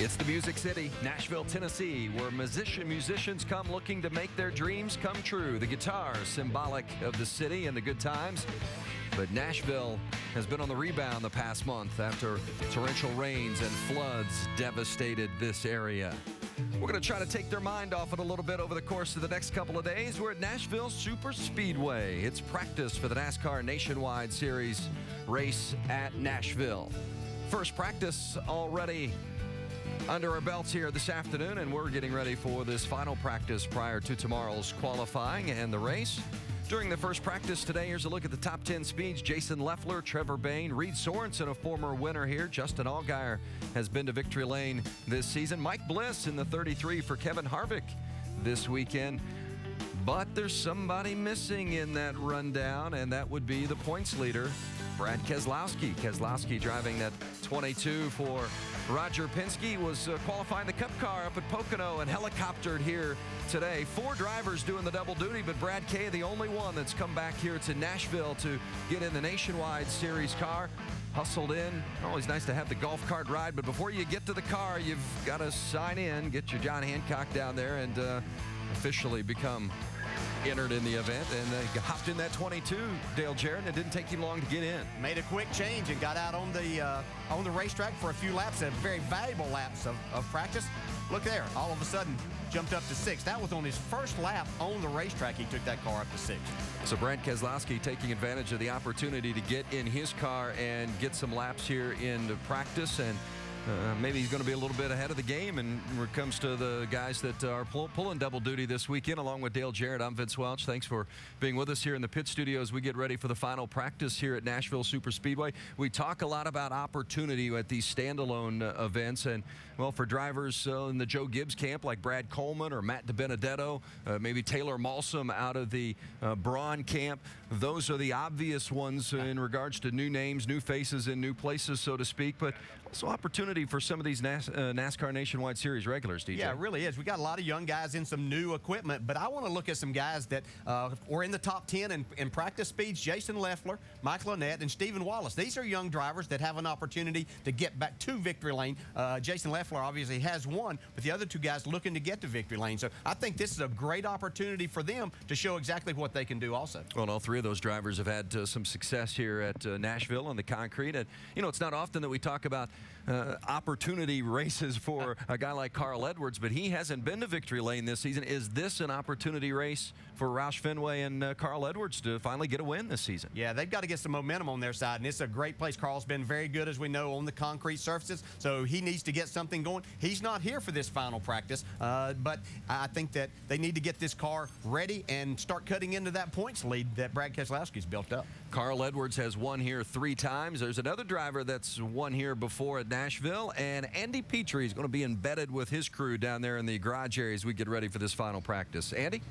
It's the Music City, Nashville, Tennessee, where musicians come looking to make their dreams come true. The guitar, symbolic of the city and the good times. But Nashville has been on the rebound the past month after torrential rains and floods devastated this area. We're going to try to take their mind off it a little bit over the course of the next couple of days. We're at Nashville Superspeedway. It's practice for the NASCAR Nationwide Series race at Nashville. First practice already under our belts here this afternoon, and we're getting ready for this final practice prior to tomorrow's qualifying and the race. During the first practice today, here's a look at the top 10 speeds. Jason Leffler, Trevor Bayne, Reed Sorensen, a former winner here. Justin Allgaier has been to victory lane this season. Mike Bliss in the 33 for Kevin Harvick this weekend. But there's somebody missing in that rundown, and that would be the points leader, Brad Keselowski. Keselowski driving that 22 for Roger Penske, was qualifying the Cup car up at Pocono and helicoptered here today. 4 drivers doing the double duty, but Brad K, the only one that's come back here to Nashville to get in the Nationwide Series car. Hustled in. Always nice to have the golf cart ride, but before you get to the car, you've got to sign in, get your John Hancock down there, and officially become entered in the event, and hopped in that 22, Dale Jarrett. It didn't take you long to get in. Made a quick change and got out on the racetrack for a few laps, a very valuable laps of practice. Look there, all of a sudden jumped up to 6th. That was on his first lap on the racetrack. He took that car up to 6th. So Brad Keselowski taking advantage of the opportunity to get in his car and get some laps here in the practice, and maybe he's going to be a little bit ahead of the game. And when it comes to the guys that are pulling double duty this weekend, along with Dale Jarrett, I'm Vince Welch. Thanks for being with us here in the pit studio as we get ready for the final practice here at Nashville Superspeedway. We talk a lot about opportunity at these standalone events, and well, for drivers in the Joe Gibbs camp like Brad Coleman or Matt DiBenedetto, maybe Taylor Malsom out of the Braun camp, those are the obvious ones in regards to new names, new faces in new places, so to speak, but also opportunity for some of these NASCAR Nationwide Series regulars, DJ. Yeah, it really is. We got a lot of young guys in some new equipment, but I want to look at some guys that were in the top 10 in practice speeds. Jason Leffler, Mike Lynette, and Stephen Wallace. These are young drivers that have an opportunity to get back to victory lane. Jason Leffler obviously has one, but the other 2 guys looking to get to victory lane. So I think this is a great opportunity for them to show exactly what they can do also. Well, all 3 of those drivers have had some success here at Nashville on the concrete. And, you know, it's not often that we talk about opportunity races for a guy like Carl Edwards, but he hasn't been to victory lane this season. Is this an opportunity race for Roush Fenway and Carl Edwards to finally get a win this season? Yeah, they've got to get some momentum on their side, and it's a great place. Carl's been very good, as we know, on the concrete surfaces, so he needs to get something going. He's not here for this final practice, but I think that they need to get this car ready and start cutting into that points lead that Brad Keselowski's built up. Carl Edwards has won here 3 times. There's another driver that's won here before at Nashville, and Andy Petrie is going to be embedded with his crew down there in the garage area as we get ready for this final practice. Andy?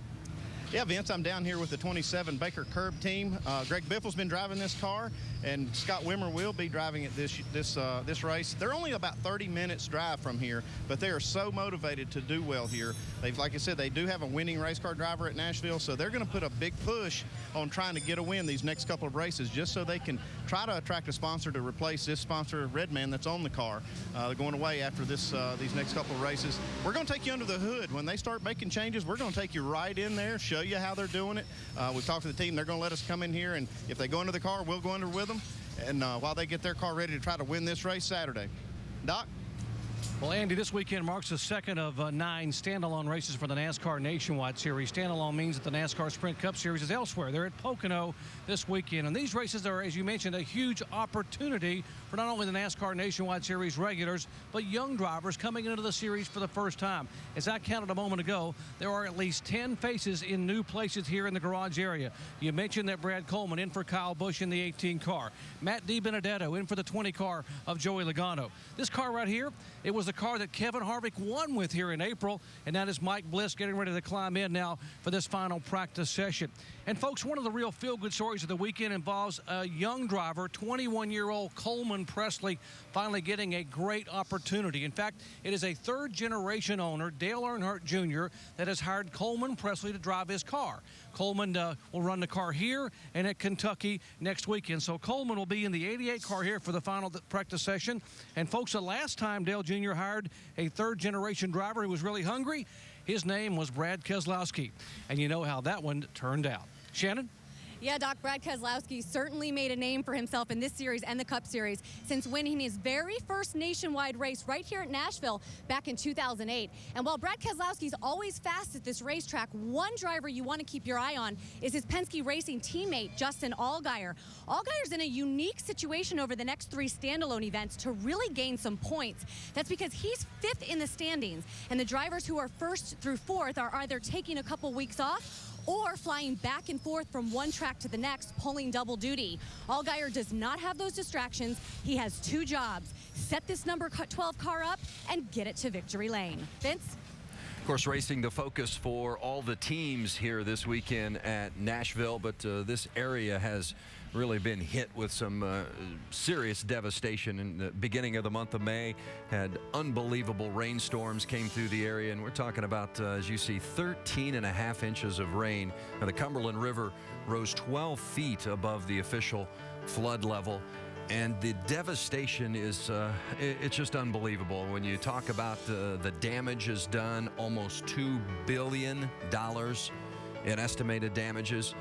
Yeah, Vince, I'm down here with the 27 Baker Curb team. Greg Biffle's been driving this car, and Scott Wimmer will be driving it this race. They're only about 30 minutes drive from here, but they are so motivated to do well here. They've, like I said, they do have a winning race car driver at Nashville, so they're going to put a big push on trying to get a win these next couple of races, just so they can try to attract a sponsor to replace this sponsor, Redman, that's on the car. They're going away after these next couple of races. We're going to take you under the hood. When they start making changes, we're going to take you right in there, show you how they're doing it. We've talked to the team. They're going to let us come in here, and if they go into the car, we'll go under with them, and while they get their car ready to try to win this race Saturday. Doc? Well, Andy, this weekend marks the second of 9 standalone races for the NASCAR Nationwide Series. Standalone means that the NASCAR Sprint Cup Series is elsewhere. They're at Pocono this weekend. And these races are, as you mentioned, a huge opportunity for not only the NASCAR Nationwide Series regulars, but young drivers coming into the series for the first time. As I counted a moment ago, there are at least 10 faces in new places here in the garage area. You mentioned that Brad Coleman in for Kyle Busch in the 18 car. Matt DiBenedetto in for the 20 car of Joey Logano. This car right here, it was the car that Kevin Harvick won with here in April, and that is Mike Bliss getting ready to climb in now for this final practice session. And folks, one of the real feel-good stories of the weekend involves a young driver, 21-year-old Coleman Presley, finally getting a great opportunity. In fact, it is a third-generation owner, Dale Earnhardt Jr., that has hired Coleman Presley to drive his car. Coleman will run the car here and at Kentucky next weekend. So Coleman will be in the 88 car here for the final practice session. And folks, the last time Dale Jr. hired a third-generation driver who was really hungry, his name was Brad Keselowski. And you know how that one turned out. Shannon? Yeah, Doc, Brad Keselowski certainly made a name for himself in this series and the Cup Series since winning his very first nationwide race right here at Nashville back in 2008. And while Brad Keselowski's always fast at this racetrack, one driver you want to keep your eye on is his Penske Racing teammate, Justin Allgaier. Allgaier's in a unique situation over the next 3 standalone events to really gain some points. That's because he's 5th in the standings, and the drivers who are 1st through 4th are either taking a couple weeks off or flying back and forth from one track to the next, pulling double duty. Allgaier does not have those distractions. He has 2 jobs: set this number 12 car up and get it to victory lane. Vince? Of course, racing the focus for all the teams here this weekend at Nashville, but this area has really been hit with some serious devastation. In the beginning of the month of May, had unbelievable rainstorms came through the area, and we're talking about, as you see, 13.5 inches of rain. Now, the Cumberland River rose 12 feet above the official flood level. And the devastation is, it's just unbelievable. When you talk about the damage is done, almost $2 billion in estimated damages,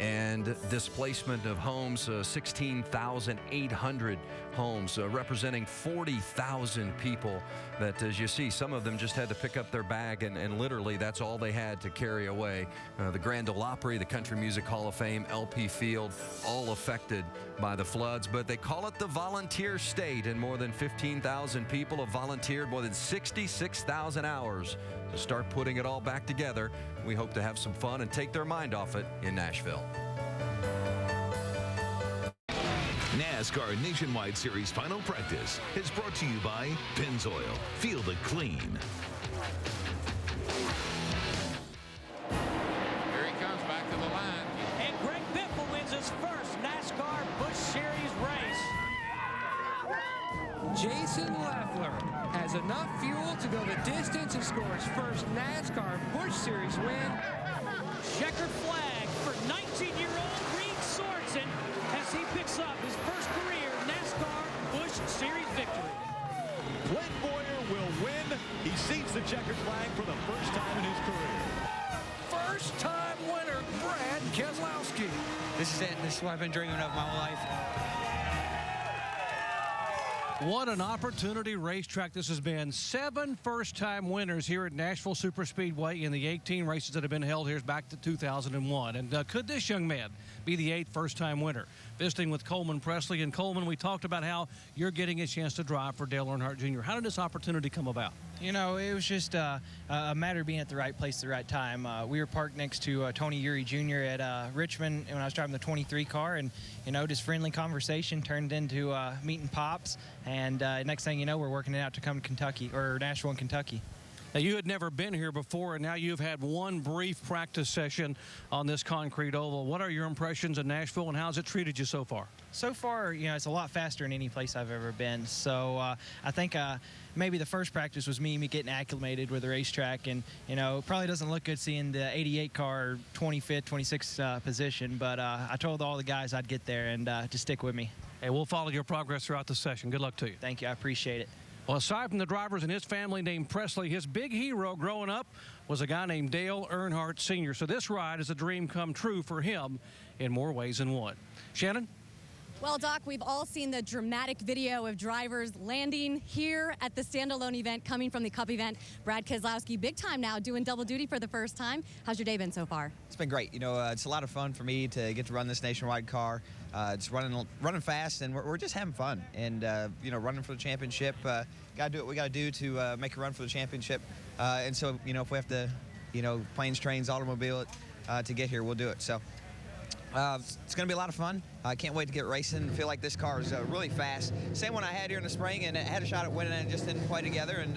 and displacement of homes, 16,800 homes, representing 40,000 people that, as you see, some of them just had to pick up their bag, and literally that's all they had to carry away. The Grand Ole Opry, the Country Music Hall of Fame, LP Field, all affected by the floods, but they call it the volunteer state, and more than 15,000 people have volunteered more than 66,000 hours to start putting it all back together. We hope to have some fun and take their mind off it in Nashville. NASCAR Nationwide Series Final Practice is brought to you by Pennzoil. Feel the clean. Here he comes back to the line. And Greg Biffle wins his first NASCAR Busch Series race. Jason Leffler has enough fuel to go the distance and score his first NASCAR Busch Series win. Checkered flag for 19-year-old Reed Sorensen as he picks up his first career NASCAR Busch Series victory. Clint Boyer will win. He seats the checkered flag for the first time in his career. First-time winner, Brad Keselowski. This is it. This is what I've been dreaming of my whole life. What an opportunity racetrack this has been. 7 first-time winners here at Nashville Superspeedway in the 18 races that have been held here back to 2001. And could this young man be the 8th first-time winner? Visiting with Coleman Presley. And Coleman, we talked about how you're getting a chance to drive for Dale Earnhardt Jr. How did this opportunity come about? You know, it was just a matter of being at the right place at the right time. We were parked next to Tony Uri Jr. at Richmond when I was driving the 23 car, and, you know, just friendly conversation turned into meeting pops, and next thing you know, we're working it out to come to Kentucky, or Nashville and Kentucky. Now, you had never been here before, and now you've had one brief practice session on this concrete oval. What are your impressions of Nashville, and how's it treated you so far? So far, you know, it's a lot faster than any place I've ever been. So I think maybe the first practice was me getting acclimated with the racetrack, and, you know, it probably doesn't look good seeing the 88 car 25th, 26th position, but I told all the guys I'd get there and to stick with me. Hey, we'll follow your progress throughout the session. Good luck to you. Thank you. I appreciate it. Well, aside from the drivers and his family named Presley, his big hero growing up was a guy named Dale Earnhardt Sr. So this ride is a dream come true for him in more ways than one. Shannon? Well, Doc, we've all seen the dramatic video of drivers landing here at the standalone event coming from the Cup event. Brad Keselowski, big time now, doing double duty for the first time. How's your day been so far? It's been great. You know, it's a lot of fun for me to get to run this nationwide car. It's running fast, and we're just having fun. And, you know, running for the championship, got to do what we got to do to make a run for the championship. And so, you know, if we have to, you know, planes, trains, automobile it to get here, we'll do it. So It's going to be a lot of fun. I can't wait to get racing. I feel like this car is really fast. Same one I had here in the spring, and it had a shot at winning, and it just didn't play together, and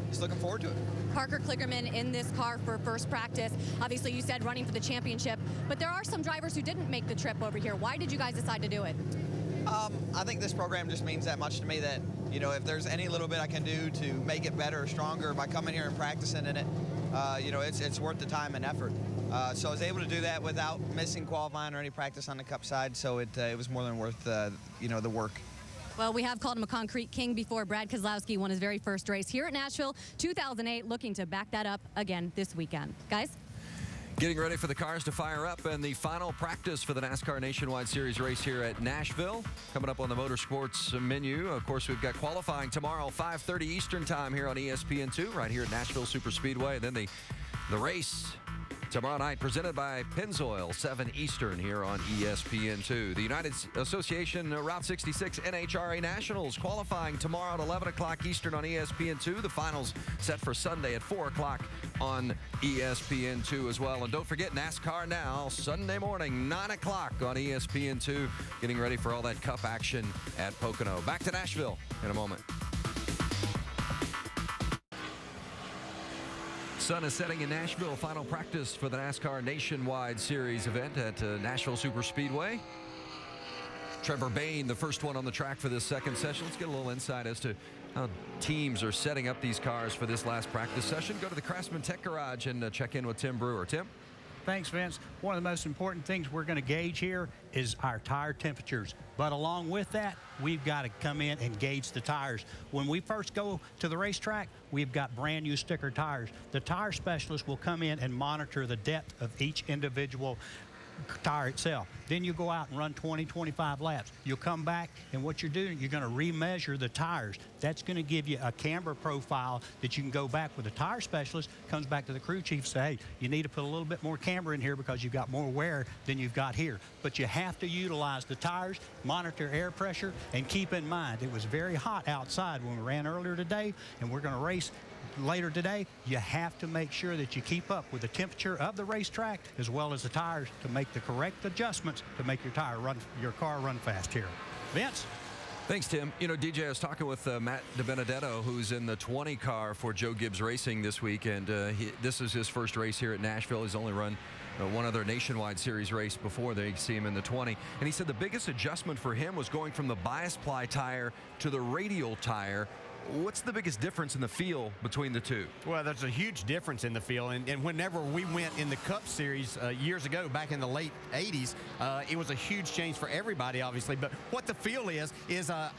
just looking forward to it. Parker Klickerman in this car for first practice. Obviously, you said running for the championship, but there are some drivers who didn't make the trip over here. Why did you guys decide to do it? I think this program just means that much to me that, you know, if there's any little bit I can do to make it better or stronger by coming here and practicing in it, you know, it's worth the time and effort. So I was able to do that without missing qualifying or any practice on the Cup side, so it was more than worth, you know, the work. Well, we have called him a concrete king before. Brad Keselowski won his very first race here at Nashville 2008, looking to back that up again this weekend. Guys? Getting ready for the cars to fire up and the final practice for the NASCAR Nationwide Series race here at Nashville. Coming up on the motorsports menu, of course, we've got qualifying tomorrow, 5:30 Eastern time here on ESPN2, right here at Nashville Superspeedway. Then the race tomorrow night, presented by Pennzoil, 7 Eastern here on ESPN2. The United Association Route 66 NHRA Nationals qualifying tomorrow at 11 o'clock Eastern on ESPN2. The finals set for Sunday at 4 o'clock on ESPN2 as well. And don't forget NASCAR Now, Sunday morning, 9 o'clock on ESPN2. Getting ready for all that Cup action at Pocono. Back to Nashville in a moment. Sun is setting in Nashville. Final practice for the NASCAR Nationwide Series event at Nashville Superspeedway. Trevor Bayne, the first one on the track for this second session. Let's get a little insight as to how teams are setting up these cars for this last practice session. Go to the Craftsman Tech Garage and check in with Tim Brewer. Tim? Thanks, Vince. One of the most important things we're going to gauge here is our tire temperatures. But along with that, we've got to come in and gauge the tires. When we first go to the racetrack, we've got brand new sticker tires. The tire specialist will come in and monitor the depth of each individual tire itself. Then you go out and run 20, 25 laps. You'll come back, and what you're doing, you're going to remeasure the tires. That's going to give you a camber profile that you can go back with the tire specialist, comes back to the crew chief, say, hey, you need to put a little bit more camber in here because you've got more wear than you've got here. But you have to utilize the tires, monitor air pressure, and keep in mind, it was very hot outside when we ran earlier today, and we're going to race later today. You have to make sure that you keep up with the temperature of the racetrack as well as the tires to make the correct adjustments to make your car run fast here. Vince? Thanks, Tim. You know, DJ, I was talking with Matt DiBenedetto, who's in the 20 car for Joe Gibbs Racing this week, and this is his first race here at Nashville. He's only run one other Nationwide Series race before they see him in the 20. And he said the biggest adjustment for him was going from the bias ply tire to the radial tire. What's the biggest difference in the feel between the two? Well, there's a huge difference in the feel, and whenever we went in the Cup Series years ago, back in the late 80s, it was a huge change for everybody, obviously. But what the feel is a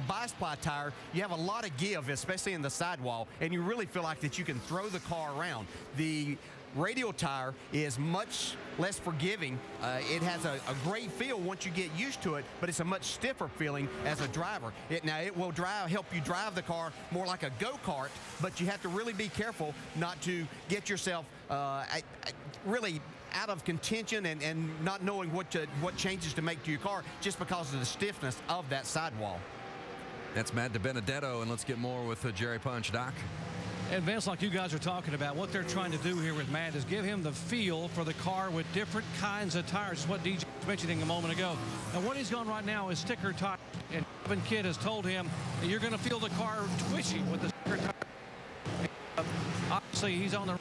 bias ply tire, you have a lot of give, especially in the sidewall, and you really feel like that you can throw the car around. The radial tire is much less forgiving. It has a great feel once you get used to it, but it's a much stiffer feeling as a driver. Now, it will help you drive the car more like a go-kart, but you have to really be careful not to get yourself really out of contention and not knowing what changes to make to your car just because of the stiffness of that sidewall. That's Matt DiBenedetto, and let's get more with Jerry Punch. Doc? And Vince, like you guys are talking about, what they're trying to do here with Matt is give him the feel for the car with different kinds of tires. It's what DJ was mentioning a moment ago. And what he's going right now is sticker tire. And Kevin Kidd has told him that you're going to feel the car twitchy with the sticker tire. Obviously, he's on the...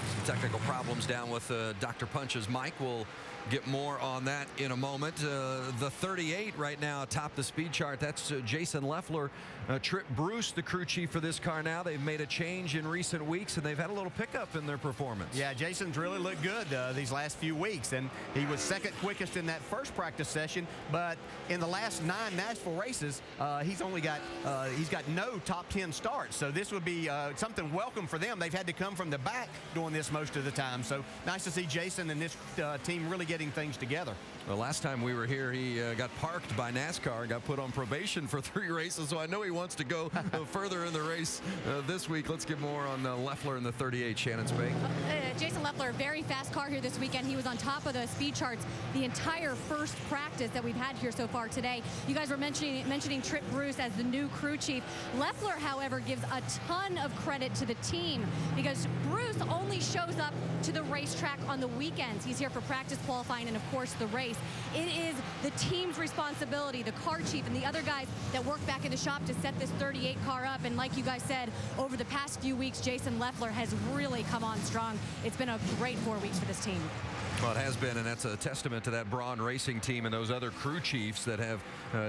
Some technical problems down with Dr. Punch's mic. We'll get more on that in a moment. The 38 right now atop the speed chart. That's Jason Leffler. Trip Bruce, the crew chief for this car now. They've made a change in recent weeks, and they've had a little pickup in their performance. Yeah, Jason's really looked good these last few weeks, and he was second quickest in that first practice session, but in the last 9 Nashville races, he's got no top 10 starts, so this would be something welcome for them. They've had to come from the back doing this most of the time, so nice to see Jason and this team really getting things together. Well, last time we were here, he got parked by NASCAR and got put on probation for 3 races, so I know he wants to go further in the race this week. Let's get more on Leffler in the 38, Shannon Spake. Jason Leffler, very fast car here this weekend. He was on top of the speed charts the entire first practice that we've had here so far today. You guys were mentioning Trip Bruce as the new crew chief. Leffler, however, gives a ton of credit to the team because Bruce only shows up to the racetrack on the weekends. He's here for practice, qualifying, and of course the race. It is the team's responsibility, the car chief and the other guys that work back in the shop to set this 38 car up. And like you guys said, over the past few weeks, Jason Leffler has really come on strong. It's been a great 4 weeks for this team. Well, it has been, and that's a testament to that Braun Racing team and those other crew chiefs that have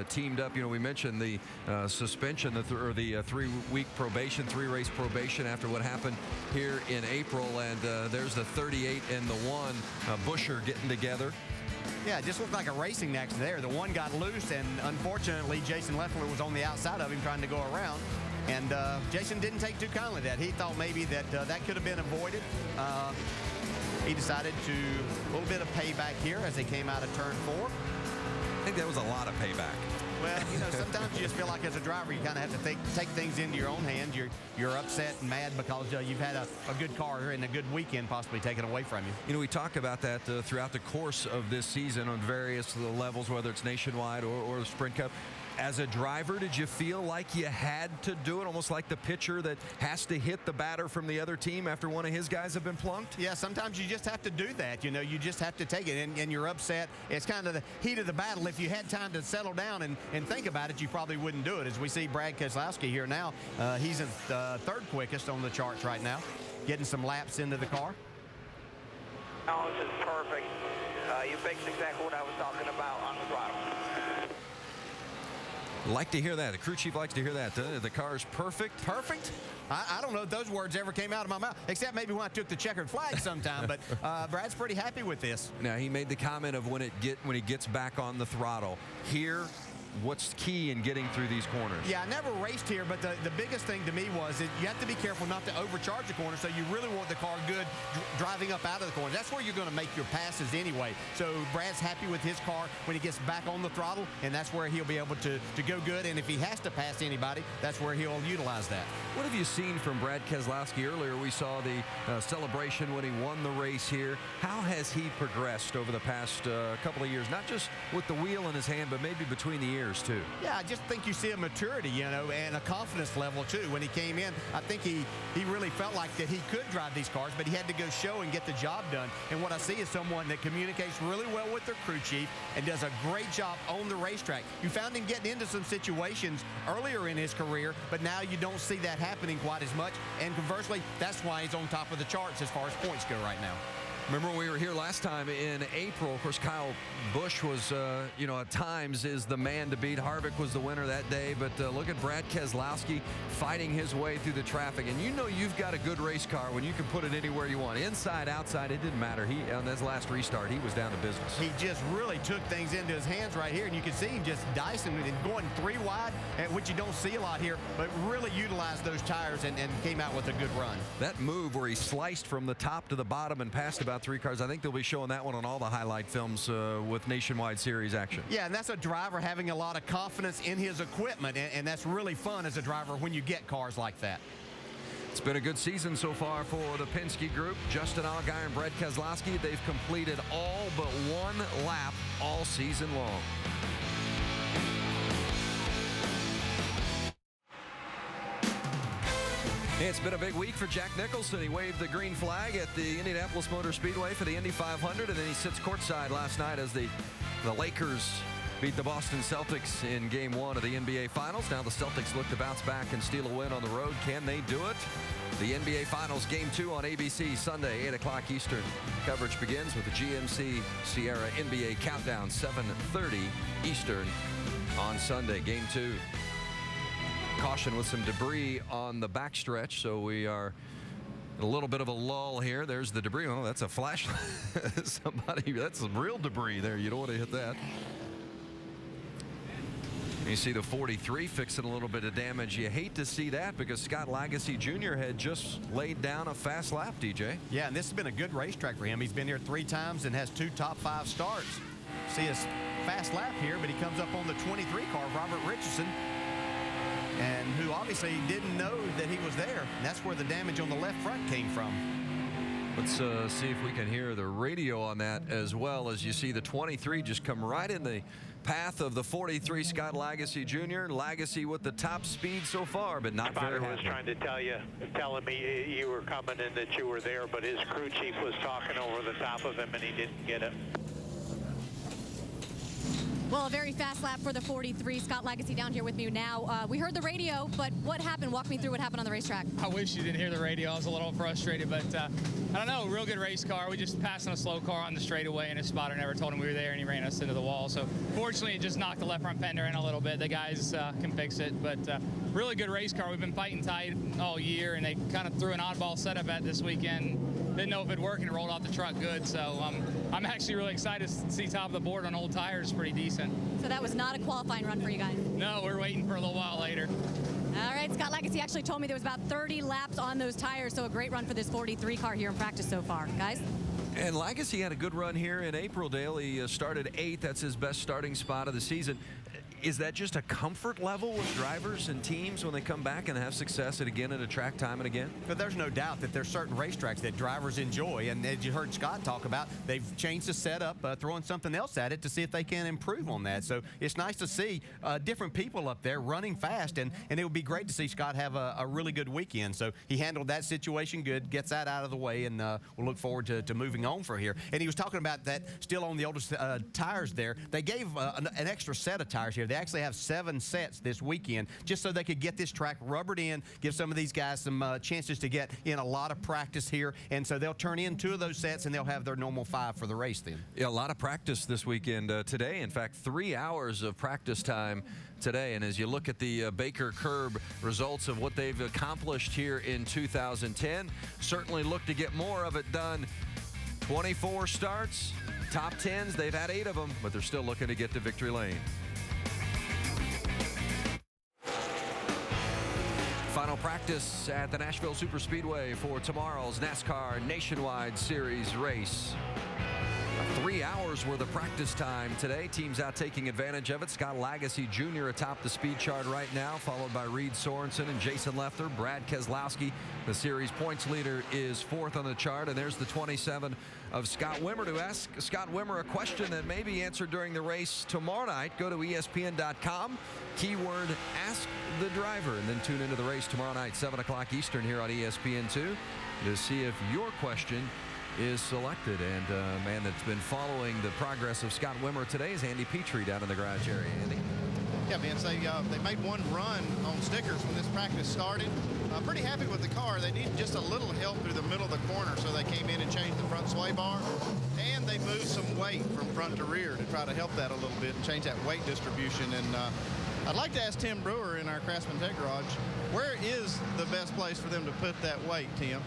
teamed up. You know, we mentioned the suspension, the 3-week probation, 3-race probation after what happened here in April. And there's the 38 and the 1, Busher getting together. Yeah, it just looked like a racing accident there. The 1 got loose, and unfortunately, Jason Leffler was on the outside of him trying to go around. And Jason didn't take too kindly to that. He thought maybe that that could have been avoided. He decided to a little bit of payback here as they came out of turn 4. I think that was a lot of payback. Well, you know, sometimes you just feel like as a driver, you kind of have to take things into your own hands. You're upset and mad because you've had a good car and a good weekend possibly taken away from you. You know, we talk about that throughout the course of this season on various levels, whether it's nationwide or the Sprint Cup. As a driver, did you feel like you had to do it, almost like the pitcher that has to hit the batter from the other team after one of his guys have been plunked? Yeah, sometimes you just have to do that. You know, you just have to take it, and you're upset. It's kind of the heat of the battle. If you had time to settle down and think about it, you probably wouldn't do it. As we see Brad Keselowski here now, he's in third quickest on the charts right now, getting some laps into the car. Oh, this is perfect. You fixed exactly what I was talking about on the throttle. Like to hear that. The crew chief likes to hear that. The car is perfect. Perfect? I don't know if those words ever came out of my mouth, except maybe when I took the checkered flag sometime. But Brad's pretty happy with this. Now, he made the comment of when he gets back on the throttle. Here, what's key in getting through these corners? Yeah, I never raced here, but the biggest thing to me was that you have to be careful not to overcharge the corner, so you really want the car good driving up out of the corner. That's where you're going to make your passes anyway. So Brad's happy with his car when he gets back on the throttle, and that's where he'll be able to go good. And if he has to pass anybody, that's where he'll utilize that. What have you seen from Brad Keselowski? Earlier we saw the celebration when he won the race here. How has he progressed over the past couple of years, not just with the wheel in his hand, but maybe between the ears too? Yeah, I just think you see a maturity, you know, and a confidence level too. When he came in, I think he really felt like that he could drive these cars, but he had to go show and get the job done. And what I see is someone that communicates really well with their crew chief and does a great job on the racetrack. You found him getting into some situations earlier in his career, but now you don't see that happening quite as much. And conversely, that's why he's on top of the charts as far as points go right now. Remember when we were here last time in April, of course, Kyle Busch was, you know, at times is the man to beat. Harvick was the winner that day, but look at Brad Keselowski fighting his way through the traffic. And you know you've got a good race car when you can put it anywhere you want. Inside, outside, it didn't matter. On his last restart, he was down to business. He just really took things into his hands right here, and you can see him just dicing and going 3 wide, which you don't see a lot here, but really utilized those tires and came out with a good run. That move where he sliced from the top to the bottom and passed about 3 cars, I think they'll be showing that one on all the highlight films with Nationwide Series action. Yeah, and that's a driver having a lot of confidence in his equipment, and that's really fun as a driver when you get cars like that. It's been a good season so far for the Penske group. Justin Allgaier and Brad Keselowski, they've completed all but 1 lap all season long. It's been a big week for Jack Nicholson. He waved the green flag at the Indianapolis Motor Speedway for the Indy 500, and then he sits courtside last night as the Lakers beat the Boston Celtics in Game 1 of the NBA Finals. Now the Celtics look to bounce back and steal a win on the road. Can they do it? The NBA Finals Game 2 on ABC Sunday, 8 o'clock Eastern. Coverage begins with the GMC Sierra NBA Countdown, 7:30 Eastern on Sunday. Game 2. Caution with some debris on the backstretch, so we are a little bit of a lull here. There's the debris. Oh, that's a flashlight. Somebody, that's some real debris there. You don't want to hit that. You see the 43 fixing a little bit of damage. You hate to see that because Scott Lagasse Jr. had just laid down a fast lap, DJ. Yeah, and this has been a good racetrack for him. He's been here 3 times and has 2 top 5 starts. see a fast lap here, but he comes up on the 23 car, Robert Richardson, and who obviously didn't know that he was there. And that's where the damage on the left front came from. Let's see if we can hear the radio on that as well. As you see the 23 just come right in the path of the 43, Scott Lagasse Jr. Lagasse with the top speed so far, but not very happy. was trying to telling me you were coming and that you were there, but his crew chief was talking over the top of him and he didn't get it. Well, a very fast lap for the 43. Scott Lagasse down here with me now. We heard the radio, but what happened? Walk me through what happened on the racetrack. I wish you didn't hear the radio. I was a little frustrated, but I don't know, real good race car. We just passed on a slow car on the straightaway, and his spotter never told him we were there, and he ran us into the wall. So fortunately, it just knocked the left front fender in a little bit. The guys can fix it, but really good race car. We've been fighting tight all year, and they kind of threw an oddball setup at this weekend. Didn't know if it'd work, and it rolled off the truck good. So I'm actually really excited to see top of the board on old tires. Pretty decent. So that was not a qualifying run for you guys? No, we're waiting for a little while later. All right, Scott Lagasse actually told me there was about 30 laps on those tires, so a great run for this 43 car here in practice so far. Guys? And Lagasse had a good run here in April, Dale. He started 8th. That's his best starting spot of the season. Is that just a comfort level with drivers and teams when they come back and have success at a track time and again? But there's no doubt that there's certain racetracks that drivers enjoy, and as you heard Scott talk about, they've changed the setup, throwing something else at it to see if they can improve on that. So it's nice to see different people up there running fast, and it would be great to see Scott have a really good weekend. So he handled that situation good, gets that out of the way, and we'll look forward to moving on from here. And he was talking about that still on the oldest tires there. They gave an extra set of tires here. They actually have 7 sets this weekend just so they could get this track rubbered in, give some of these guys some chances to get in a lot of practice here. And so they'll turn in 2 of those sets and they'll have their normal 5 for the race then. Yeah, a lot of practice this weekend today. In fact, 3 hours of practice time today. And as you look at the Baker Curb results of what they've accomplished here in 2010, certainly look to get more of it done. 24 starts, top 10s, they've had 8 of them, but they're still looking to get to victory lane. Final practice at the Nashville Superspeedway for tomorrow's NASCAR Nationwide Series race. 3 hours worth of practice time today. Teams out taking advantage of it. Scott Lagasse Jr. atop the speed chart right now, followed by Reed Sorensen and Jason Leffler. Brad Keselowski, the series points leader, is 4th on the chart. And there's the 27 of Scott Wimmer. To ask Scott Wimmer a question that may be answered during the race tomorrow night, go to ESPN.com. Keyword Ask the Driver, and then tune into the race tomorrow night, 7 o'clock Eastern here on ESPN2 to see if your question is selected. And a man that's been following the progress of Scott Wimmer today is Andy Petrie down in the garage area. Andy? Yeah, Vince, they made one run on stickers when this practice started. Pretty happy with the car. They needed just a little help through the middle of the corner, so they came in and changed the front sway bar. And they moved some weight from front to rear to try to help that a little bit and change that weight distribution. And I'd like to ask Tim Brewer in our Craftsman Tech Garage, where is the best place for them to put that weight, Tim?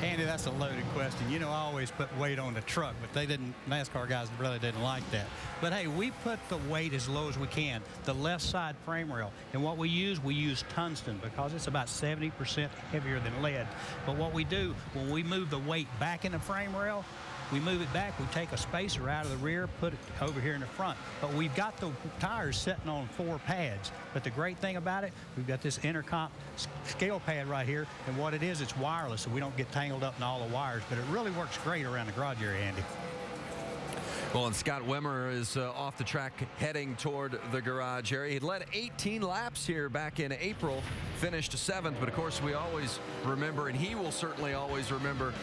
Andy, that's a loaded question. You know, I always put weight on the truck, but they didn't, NASCAR guys really didn't like that. But hey, we put the weight as low as we can, the left side frame rail. And what we use tungsten because it's about 70% heavier than lead. But what we do, when we move the weight back in the frame rail, we move it back, we take a spacer out of the rear, put it over here in the front. But we've got the tires sitting on 4 pads. But the great thing about it, we've got this intercomp scale pad right here, and what it is, it's wireless, so we don't get tangled up in all the wires. But it really works great around the garage area, Andy. Well, and Scott Wimmer is off the track heading toward the garage area. He led 18 laps here back in April, finished 7th, but of course we always remember, and he will certainly always remember,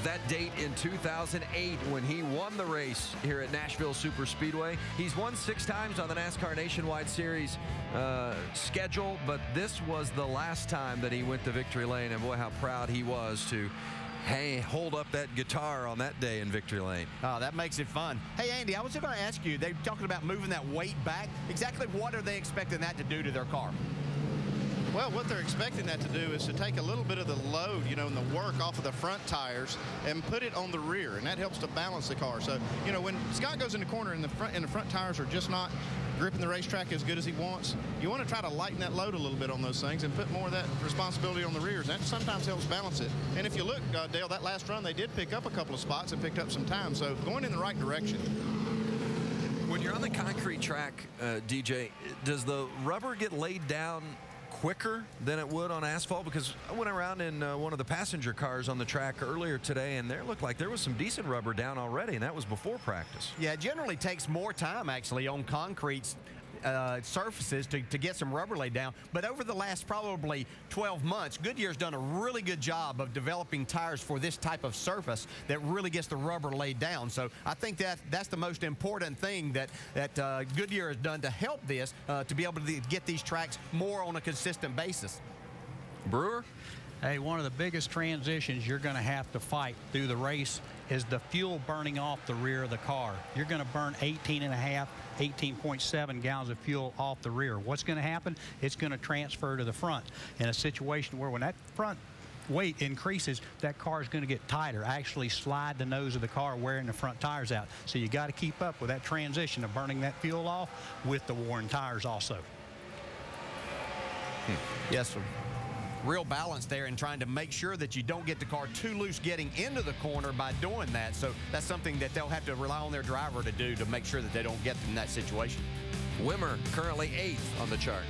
that date in 2008 when he won the race here at Nashville Superspeedway. He's won 6 times on the NASCAR Nationwide Series schedule, but this was the last time that he went to victory lane, and boy, how proud he was to hold up that guitar on that day in victory lane. Oh, that makes it fun. Hey, Andy, I was going to ask you, they're talking about moving that weight back. Exactly what are they expecting that to do to their car? Well, what they're expecting that to do is to take a little bit of the load, you know, and the work off of the front tires and put it on the rear, and that helps to balance the car. So, you know, when Scott goes in the corner and the front tires are just not gripping the racetrack as good as he wants, you want to try to lighten that load a little bit on those things and put more of that responsibility on the rears. That sometimes helps balance it. And if you look, Dale, that last run, they did pick up a couple of spots and picked up some time, so going in the right direction. When you're on the concrete track, DJ, does the rubber get laid down quicker than it would on asphalt? Because I went around in one of the passenger cars on the track earlier today, and there looked like there was some decent rubber down already, and that was before practice. Yeah, it generally takes more time, actually, on concrete surfaces to get some rubber laid down. But over the last probably 12 months, Goodyear's done a really good job of developing tires for this type of surface that really gets the rubber laid down. So I think that's the most important thing that Goodyear has done to help this, to be able to get these tracks more on a consistent basis. Brewer? Hey, one of the biggest transitions you're going to have to fight through the race is the fuel burning off the rear of the car. You're going to burn 18.7 gallons of fuel off the rear. What's going to happen? It's going to transfer to the front in a situation where when that front weight increases, that car is going to get tighter, actually slide the nose of the car wearing the front tires out. So you got to keep up with that transition of burning that fuel off with the worn tires also. Yes, sir. Real balance there in trying to make sure that you don't get the car too loose getting into the corner by doing that. So that's something that they'll have to rely on their driver to do to make sure that they don't get in that situation. Wimmer currently 8th on the chart.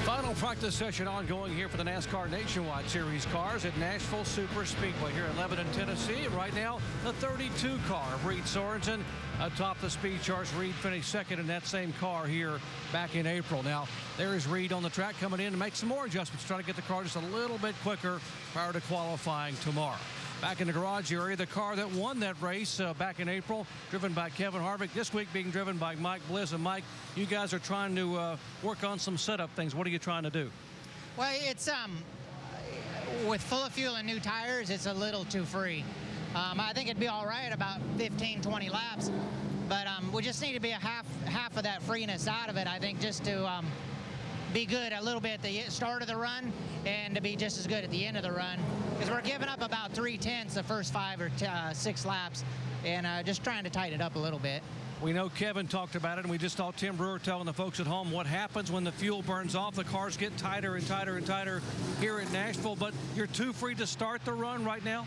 Final practice session ongoing here for the NASCAR Nationwide Series cars at Nashville Superspeedway here in Lebanon, Tennessee. And right now, the 32 car of Reed Sorensen atop the speed charts. Reed finished second in that same car here back in April. Now, there is Reed on the track coming in to make some more adjustments, try to get the car just a little bit quicker prior to qualifying tomorrow. Back in the garage area, the car that won that race back in April, driven by Kevin Harvick, this week being driven by Mike Bliss. And Mike, you guys are trying to work on some setup things. What are you trying to do? Well, it's with full of fuel and new tires, it's a little too free. I think it'd be all right about 15, 20 laps, but we just need to be a half of that freeness out of it, I think, just to be good a little bit at the start of the run and to be just as good at the end of the run, because we're giving up about 3/10 the first 5 or 6 laps, and just trying to tighten it up a little bit. We know Kevin talked about it, and we just saw Tim Brewer telling the folks at home what happens when the fuel burns off. The cars get tighter and tighter and tighter here at Nashville, but you're too free to start the run right now?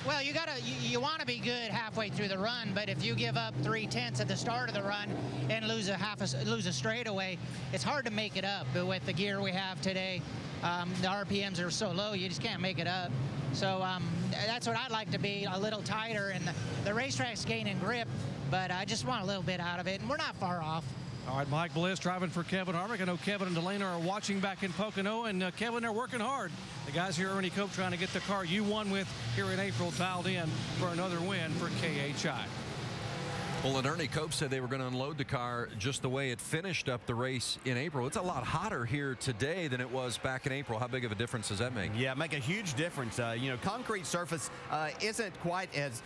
Well, you want to be good halfway through the run, but if you give up 3/10 at the start of the run and lose a straightaway, it's hard to make it up. But with the gear we have today, the RPMs are so low, you just can't make it up. So that's what I'd like to be, a little tighter, and the racetrack's gaining grip, but I just want a little bit out of it, and we're not far off. All right, Mike Bliss driving for Kevin Harvick. I know Kevin and Delana are watching back in Pocono, and Kevin, they're working hard. The guys here, Ernie Cope, trying to get the car you won with here in April dialed in for another win for KHI. Well, and Ernie Cope said they were going to unload the car just the way it finished up the race in April. It's a lot hotter here today than it was back in April. How big of a difference does that make? Yeah, make a huge difference. Concrete surface isn't quite as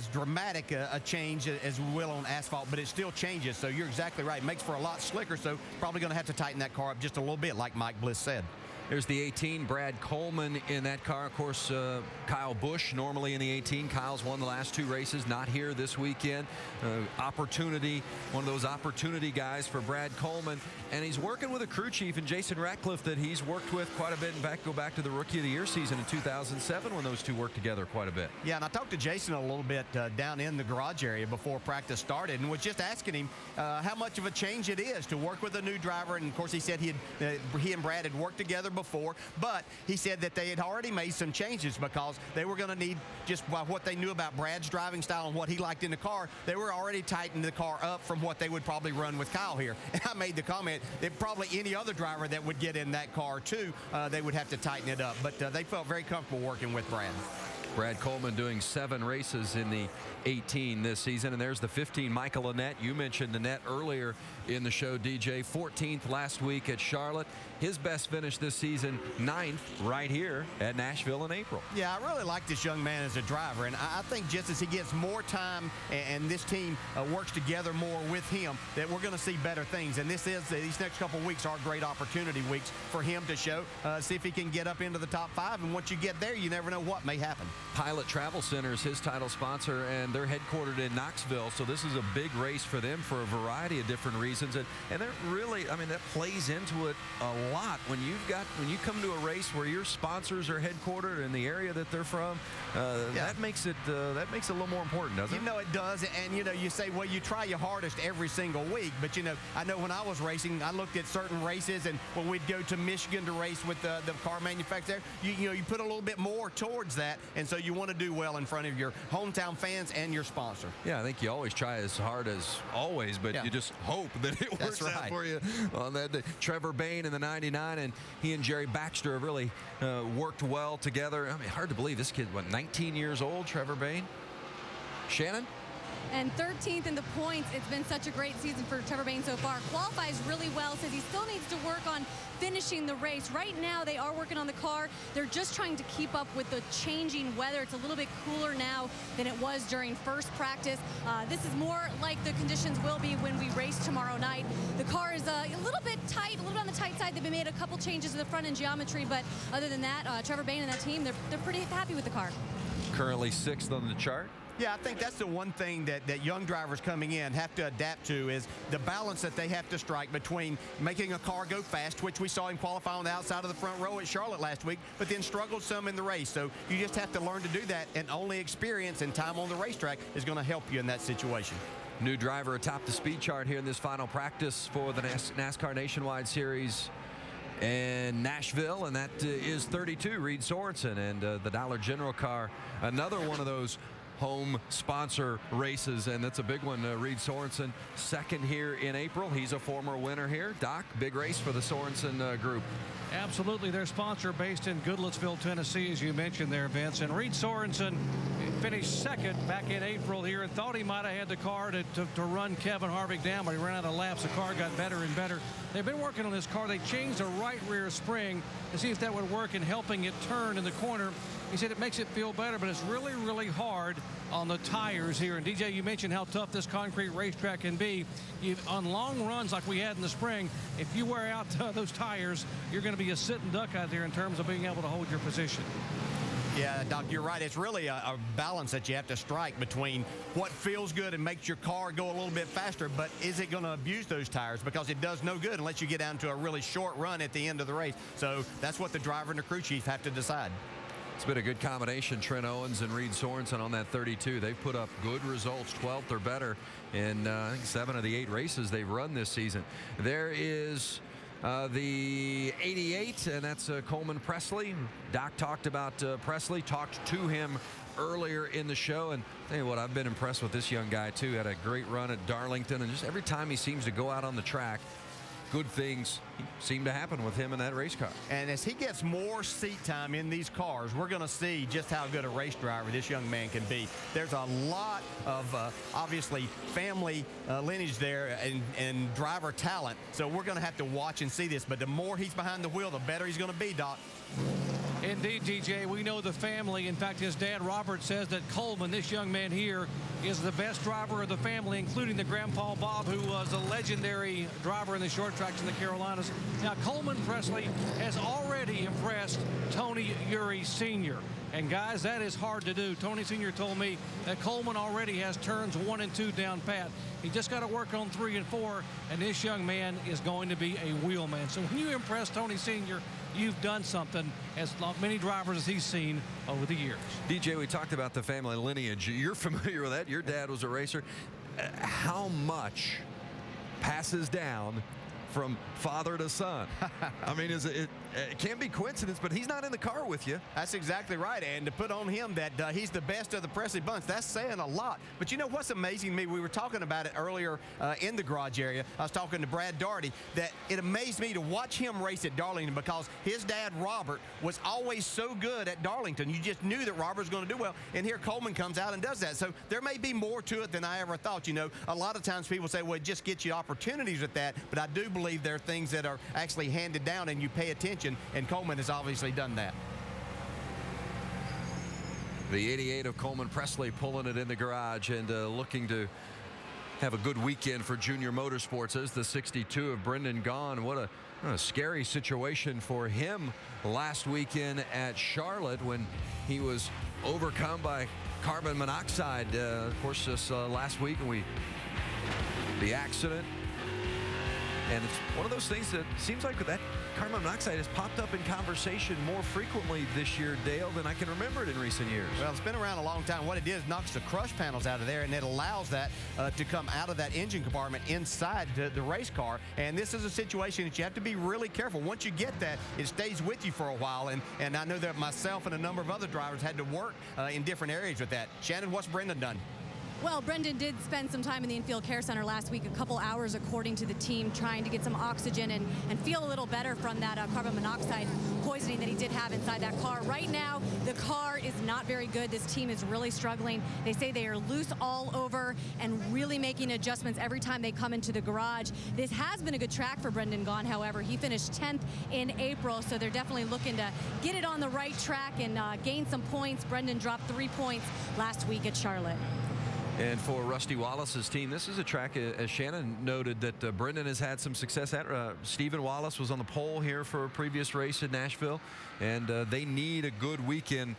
dramatic a change as we will on asphalt, but it still changes. So you're exactly right. It makes for a lot slicker, so probably going to have to tighten that car up just a little bit, like Mike Bliss said. There's the 18, Brad Coleman in that car. Of course, Kyle Busch normally in the 18. Kyle's won the last 2 races, not here this weekend. Opportunity, one of those opportunity guys for Brad Coleman. And he's working with a crew chief in Jason Ratcliffe that he's worked with quite a bit. In fact, go back to the Rookie of the Year season in 2007 when those two worked together quite a bit. Yeah, and I talked to Jason a little bit down in the garage area before practice started, and was just asking him how much of a change it is to work with a new driver. And, of course, he said he and Brad had worked together before, but he said that they had already made some changes because they were going to need, just by what they knew about Brad's driving style and what he liked in the car, they were already tightening the car up from what they would probably run with Kyle here. And I made the comment that probably any other driver that would get in that car too, they would have to tighten it up, but they felt very comfortable working with Brad. Brad Coleman doing 7 races in the 18 this season. And there's the 15, Michael Annett. You mentioned Annett earlier in the show, DJ. 14th last week at Charlotte. His best finish this season, 9th right here at Nashville in April. Yeah, I really like this young man as a driver. And I think just as he gets more time and this team works together more with him, that we're going to see better things. And these next couple of weeks are great opportunity weeks for him to show, see if he can get up into the top 5. And once you get there, you never know what may happen. Pilot Travel Center is his title sponsor, and they're headquartered in Knoxville. So this is a big race for them for a variety of different reasons. And they're really, I mean, that plays into it a lot. When you come to a race where your sponsors are headquartered in the area that they're from, that makes it a little more important, doesn't it? You know it does. And, you know, you say, well, you try your hardest every single week. But, you know, I know when I was racing, I looked at certain races, and when we'd go to Michigan to race with the car manufacturer, you put a little bit more towards that. And so you want to do well in front of your hometown fans and your sponsor. Yeah, I think you always try as hard as always, but you just hope that it works out for you on that day. Trevor Bayne in the 99, and he and Jerry Baxter have really worked well together. I mean, hard to believe this kid, what, 19 years old, Trevor Bayne? Shannon? And 13th in the points. It's been such a great season for Trevor Bayne so far. Qualifies really well, says he still needs to work on finishing the race. Right now, they are working on the car. They're just trying to keep up with the changing weather. It's a little bit cooler now than it was during first practice. This is more like the conditions will be when we race tomorrow night. The car is a little bit tight, a little bit on the tight side. They've made a couple changes to the front end geometry, but other than that, Trevor Bayne and that team, they're pretty happy with the car. Currently 6th on the chart. Yeah, I think that's the one thing that young drivers coming in have to adapt to is the balance that they have to strike between making a car go fast, which we saw him qualify on the outside of the front row at Charlotte last week, but then struggled some in the race. So you just have to learn to do that, and only experience and time on the racetrack is going to help you in that situation. New driver atop the speed chart here in this final practice for the NASCAR Nationwide Series in Nashville, and that is 32, Reed Sorensen, and the Dollar General car, another one of those home sponsor races, and that's a big one. Reed Sorensen, second here in April. He's a former winner here. Doc, big race for the Sorensen group. Absolutely. Their sponsor based in Goodlettsville, Tennessee, as you mentioned there, Vince. And Reed Sorensen finished second back in April here and thought he might have had the car to run Kevin Harvick down, but he ran out of laps. The car got better and better. They've been working on this car. They changed the right rear spring to see if that would work in helping it turn in the corner. He said it makes it feel better, but it's really, really hard on the tires here. And DJ, you mentioned how tough this concrete racetrack can be. On long runs like we had in the spring, if you wear out those tires, you're going to be a sitting duck out there in terms of being able to hold your position. Yeah, Doc, you're right. It's really a balance that you have to strike between what feels good and makes your car go a little bit faster, but is it going to abuse those tires? Because it does no good unless you get down to a really short run at the end of the race. So that's what the driver and the crew chief have to decide. It's been a good combination, Trent Owens and Reed Sorensen on that 32. They've put up good results, 12th or better in I think 7 of the 8 races they've run this season. There is the 88, and that's Coleman Presley. Doc talked about Presley, talked to him earlier in the show, and tell you what, I've been impressed with this young guy too. Had a great run at Darlington, and just every time he seems to go out on the track, good things seem to happen with him in that race car. And as he gets more seat time in these cars, we're going to see just how good a race driver this young man can be. There's a lot of, obviously, family lineage there and driver talent. So we're going to have to watch and see this. But the more he's behind the wheel, the better he's going to be, Doc. Indeed, DJ. We know the family. In fact, his dad, Robert, says that Coleman, this young man here, is the best driver of the family, including the grandpa Bob, who was a legendary driver in the short tracks in the Carolinas. Now, Coleman Presley has already impressed Tony Uri Sr. And, guys, that is hard to do. Tony Sr. told me that Coleman already has turns 1 and 2 down pat. He just got to work on 3 and 4, and this young man is going to be a wheelman. So when you impress Tony Sr., you've done something, as many drivers as he's seen over the years. DJ, we talked about the family lineage. You're familiar with that. Your dad was a racer. How much passes down from father to son? I mean, it can't be coincidence, but he's not in the car with you. That's exactly right. And to put on him that he's the best of the Presley bunch, that's saying a lot. But you know what's amazing to me? We were talking about it earlier in the garage area. I was talking to Brad Daugherty that it amazed me to watch him race at Darlington because his dad, Robert, was always so good at Darlington. You just knew that Robert was going to do well. And here Coleman comes out and does that. So there may be more to it than I ever thought. You know, a lot of times people say, well, it just gets you opportunities with that. But I do believe there are things that are actually handed down and you pay attention, and Coleman has obviously done that. The 88 of Coleman Presley pulling it in the garage and looking to have a good weekend for Junior Motorsports. As the 62 of Brendan Gaughan. What a scary situation for him last weekend at Charlotte when he was overcome by carbon monoxide. Of course, this last week, the accident. And it's one of those things that seems like that carbon monoxide has popped up in conversation more frequently this year, Dale, than I can remember it in recent years. Well, it's been around a long time. What it is, knocks the crush panels out of there, and it allows that to come out of that engine compartment inside the race car. And this is a situation that you have to be really careful. Once you get that, it stays with you for a while. And I know that myself and a number of other drivers had to work in different areas with that. Shannon, what's Brendan done? Well, Brendan did spend some time in the infield care center last week, a couple hours according to the team, trying to get some oxygen and feel a little better from that carbon monoxide poisoning that he did have inside that car. Right now, the car is not very good. This team is really struggling. They say they are loose all over and really making adjustments every time they come into the garage. This has been a good track for Brendan Gaughan, however. He finished 10th in April, so they're definitely looking to get it on the right track and gain some points. Brendan dropped 3 points last week at Charlotte. And for Rusty Wallace's team, this is a track, as Shannon noted, that Brendan has had some success at. Stephen Wallace was on the pole here for a previous race in Nashville, and they need a good weekend,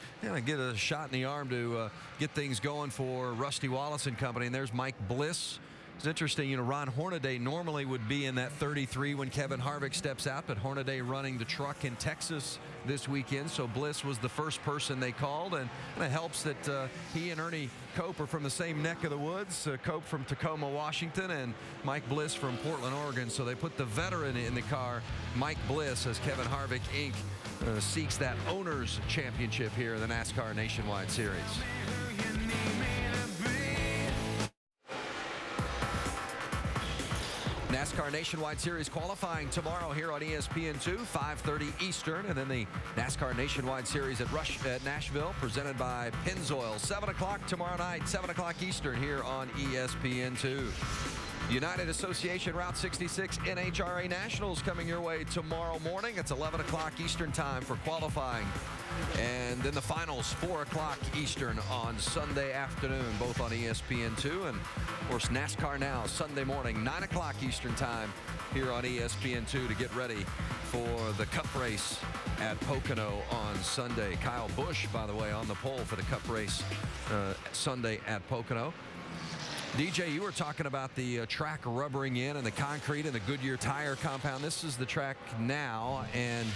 get a shot in the arm to get things going for Rusty Wallace and company. And there's Mike Bliss. It's interesting, Ron Hornaday normally would be in that 33 when Kevin Harvick steps out, but Hornaday running the truck in Texas this weekend, so Bliss was the first person they called, and it helps that he and Ernie Cope are from the same neck of the woods. Cope from Tacoma, Washington, and Mike Bliss from Portland, Oregon, so they put the veteran in the car, Mike Bliss, as Kevin Harvick, Inc. Seeks that owner's championship here in the NASCAR Nationwide Series. NASCAR Nationwide Series qualifying tomorrow here on ESPN2, 5:30 Eastern, and then the NASCAR Nationwide Series at Nashville, presented by Pennzoil, 7 o'clock tomorrow night, 7 o'clock Eastern here on ESPN2. United Association Route 66 NHRA Nationals coming your way tomorrow morning. It's 11 o'clock Eastern time for qualifying. And then the finals, 4 o'clock Eastern on Sunday afternoon, both on ESPN2. And, of course, NASCAR Now, Sunday morning, 9 o'clock Eastern time here on ESPN2 to get ready for the Cup race at Pocono on Sunday. Kyle Busch, by the way, on the pole for the Cup race Sunday at Pocono. DJ, you were talking about the track rubbering in and the concrete and the Goodyear tire compound. This is the track now, and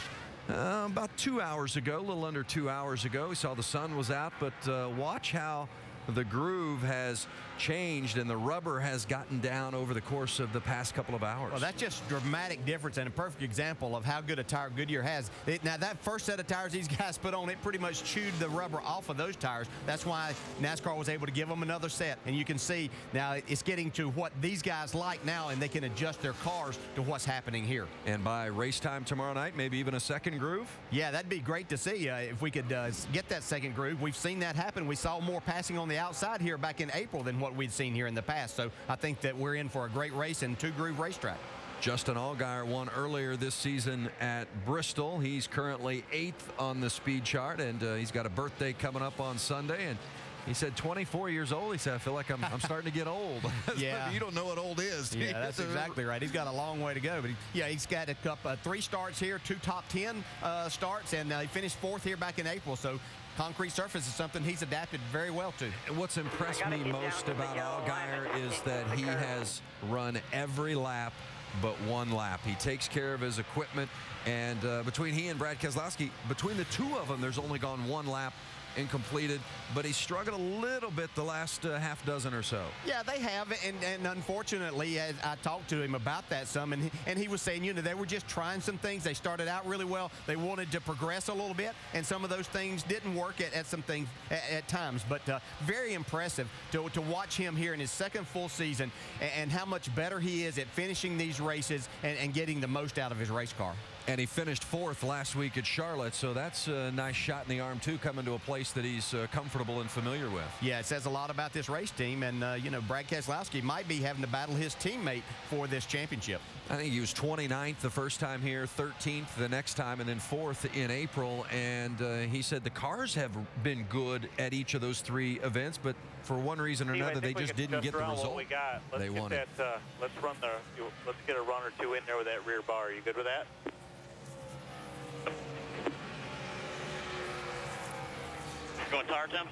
about 2 hours ago, a little under 2 hours ago, we saw the sun was out, but watch how the groove has changed and the rubber has gotten down over the course of the past couple of hours. Well, that's just dramatic difference and a perfect example of how good a tire Goodyear has. Now, that first set of tires these guys put on, it pretty much chewed the rubber off of those tires. That's why NASCAR was able to give them another set. And you can see now it's getting to what these guys like now, and they can adjust their cars to what's happening here. And by race time tomorrow night, maybe even a second groove? Yeah, that'd be great to see if we could get that second groove. We've seen that happen. We saw more passing on the outside here back in April than what we'd seen here in the past. So I think that we're in for a great race and two-groove racetrack. Justin Allgaier won earlier this season at Bristol. He's currently 8th on the speed chart, and he's got a birthday coming up on Sunday. And he said 24 years old. He said, I feel like I'm starting to get old. Yeah. You don't know what old is. Yeah, that's exactly right. He's got a long way to go. But he's got a couple, 3 starts here, 2 top 10 starts, and he finished 4th here back in April. So concrete surface is something he's adapted very well to. And what's impressed me most about Allgaier is that he has run every lap but 1 lap. He takes care of his equipment, and between he and Brad Keselowski, between the two of them, there's only gone 1 lap and completed, but he struggled a little bit the last half dozen or so. Yeah, they have, and unfortunately, I talked to him about that some, and he was saying, they were just trying some things. They started out really well. They wanted to progress a little bit, and some of those things didn't work at some things at times, but very impressive to watch him here in his second full season and how much better he is at finishing these races and getting the most out of his race car. And he finished 4th last week at Charlotte, so that's a nice shot in the arm, too, coming to a place that he's comfortable and familiar with. Yeah, it says a lot about this race team, and, Brad Keselowski might be having to battle his teammate for this championship. I think he was 29th the first time here, 13th the next time, and then 4th in April. And he said the cars have been good at each of those 3 events, but for one reason or another, they just didn't get the result we got. they wanted. Let's get a run or 2 in there with that rear bar. Are you good with that? Going tire temps?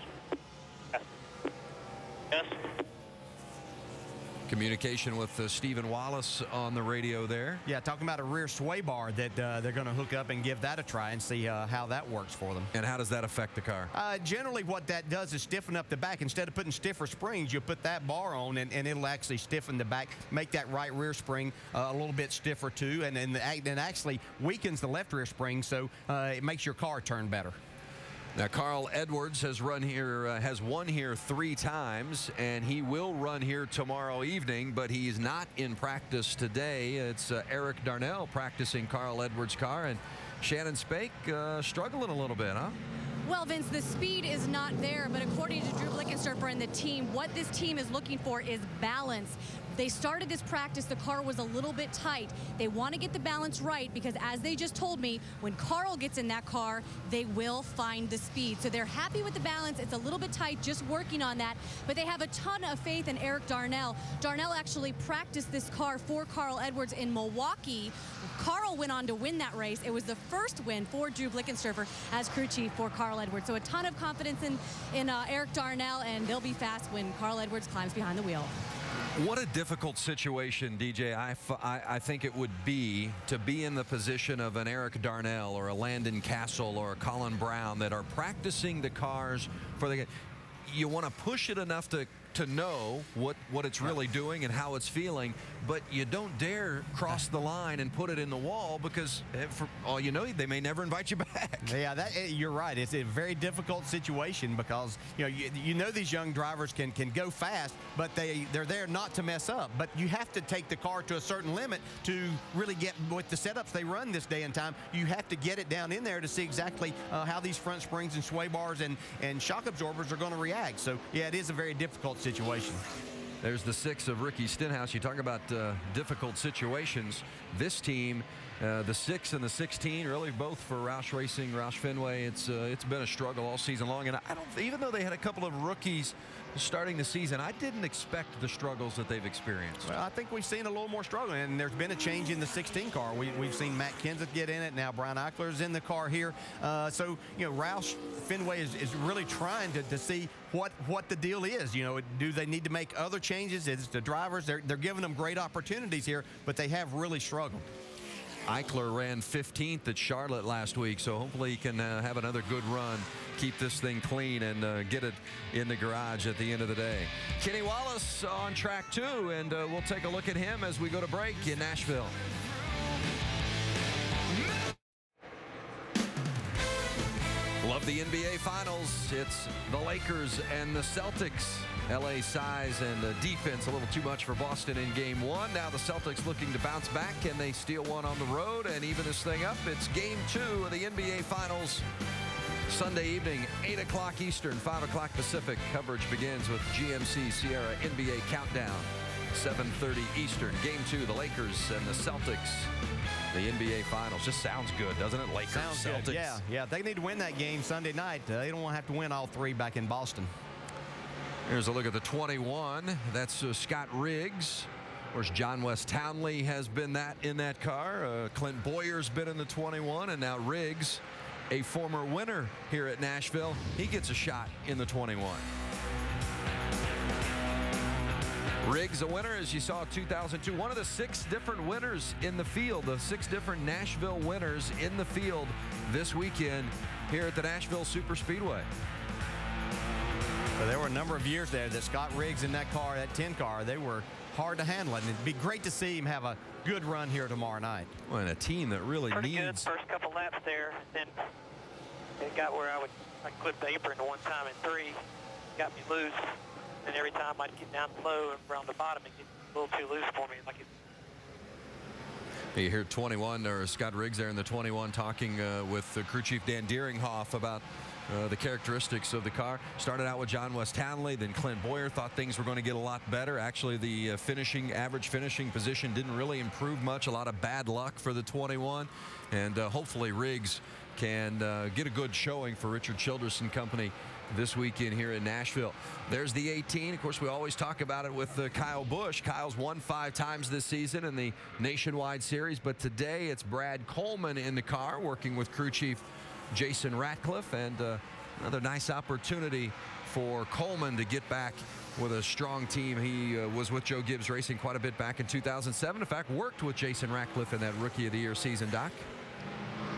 Yes. Communication with Stephen Wallace on the radio there. Yeah, talking about a rear sway bar that they're going to hook up and give that a try and see how that works for them. And how does that affect the car? Generally, what that does is stiffen up the back. Instead of putting stiffer springs, you'll put that bar on, and it'll actually stiffen the back, make that right rear spring a little bit stiffer too, and actually weakens the left rear spring, so it makes your car turn better. Now, Carl Edwards has won here 3 times, and he will run here tomorrow evening, but he's not in practice today. It's Eric Darnell practicing Carl Edwards' car, and Shannon Spake struggling a little bit, huh? Well, Vince, the speed is not there, but according to Drew Blickensterfer and the team, what this team is looking for is balance. They started this practice, the car was a little bit tight. They want to get the balance right because, as they just told me, when Carl gets in that car, they will find the speed. So they're happy with the balance. It's a little bit tight, just working on that. But they have a ton of faith in Eric Darnell. Darnell actually practiced this car for Carl Edwards in Milwaukee. Carl went on to win that race. It was the first win for Drew Blickensterfer as crew chief for Carl Edwards. So a ton of confidence in Eric Darnell, and they'll be fast when Carl Edwards climbs behind the wheel. What a difficult situation, DJ, I think it would be to be in the position of an Eric Darnell or a Landon Castle or a Colin Brown that are practicing the cars for the. You want to push it enough to know what it's really doing and how it's feeling, but you don't dare cross the line and put it in the wall because, for all you know, they may never invite you back. Yeah, you're right. It's a very difficult situation because you know these young drivers can go fast, but they're there not to mess up. But you have to take the car to a certain limit to really get with the setups they run this day and time. You have to get it down in there to see exactly how these front springs and sway bars and shock absorbers are going to react. So yeah, it is a very difficult situation. There's the 6 of Ricky Stenhouse. You talk about difficult situations. This team, the 6 and the 16, really both for Roush Racing, Roush Fenway. It's been a struggle all season long. And I don't, even though they had a couple of rookies starting the season, I didn't expect the struggles that they've experienced. Well, I think we've seen a little more struggle, and there's been a change in the 16 car. We've seen Matt Kenseth get in it. Now Brian Eichler's in the car here. So, Roush Fenway is really trying to see what the deal is. Do they need to make other changes? It's the drivers. They're giving them great opportunities here, but they have really struggled. Eichler ran 15th at Charlotte last week, so hopefully he can have another good run, keep this thing clean, and get it in the garage at the end of the day. Kenny Wallace on track 2, and we'll take a look at him as we go to break in Nashville. Love the NBA Finals. It's the Lakers and the Celtics. LA size and defense a little too much for Boston in game 1. Now the Celtics looking to bounce back. Can they steal one on the road and even this thing up? It's game 2 of the NBA Finals. Sunday evening, 8 o'clock Eastern, 5 o'clock Pacific. Coverage begins with GMC Sierra NBA Countdown. 7:30 Eastern. Game 2, the Lakers and the Celtics. The NBA Finals just sounds good, doesn't it? Lakers, sounds Celtics. Good. Yeah. They need to win that game Sunday night. They don't want to have to win all 3 back in Boston. Here's a look at the 21. That's Scott Riggs. Of course, John West Townley has been in that car. Clint Boyer's been in the 21, and now Riggs, a former winner here at Nashville, he gets a shot in the 21. Riggs, a winner, as you saw, 2002. One of the 6 different winners in the field, the 6 different Nashville winners in the field this weekend here at the Nashville Superspeedway. Well, there were a number of years there that Scott Riggs in that car, that 10 car, they were hard to handle. And it'd be great to see him have a good run here tomorrow night. Well, and a team that really Pretty needs. good first couple laps there. Then it got where I clipped the apron one time in 3, got me loose. And every time I'd get down low and around the bottom, it get a little too loose for me. You hear 21, or Scott Riggs there in the 21 talking with crew chief Dan Deeringhoff about the characteristics of the car. Started out with John West Townley, then Clint Boyer. Thought things were going to get a lot better. Actually, the average finishing position didn't really improve much. A lot of bad luck for the 21. And hopefully Riggs can get a good showing for Richard Childress and company this weekend here in Nashville. There's the 18. Of course, we always talk about it with Kyle Busch. Kyle's won 5 times this season in the Nationwide Series, but today it's Brad Coleman in the car working with crew chief Jason Ratcliffe, and another nice opportunity for Coleman to get back with a strong team. He was with Joe Gibbs Racing quite a bit back in 2007. In fact, worked with Jason Ratcliffe in that Rookie of the Year season, Doc.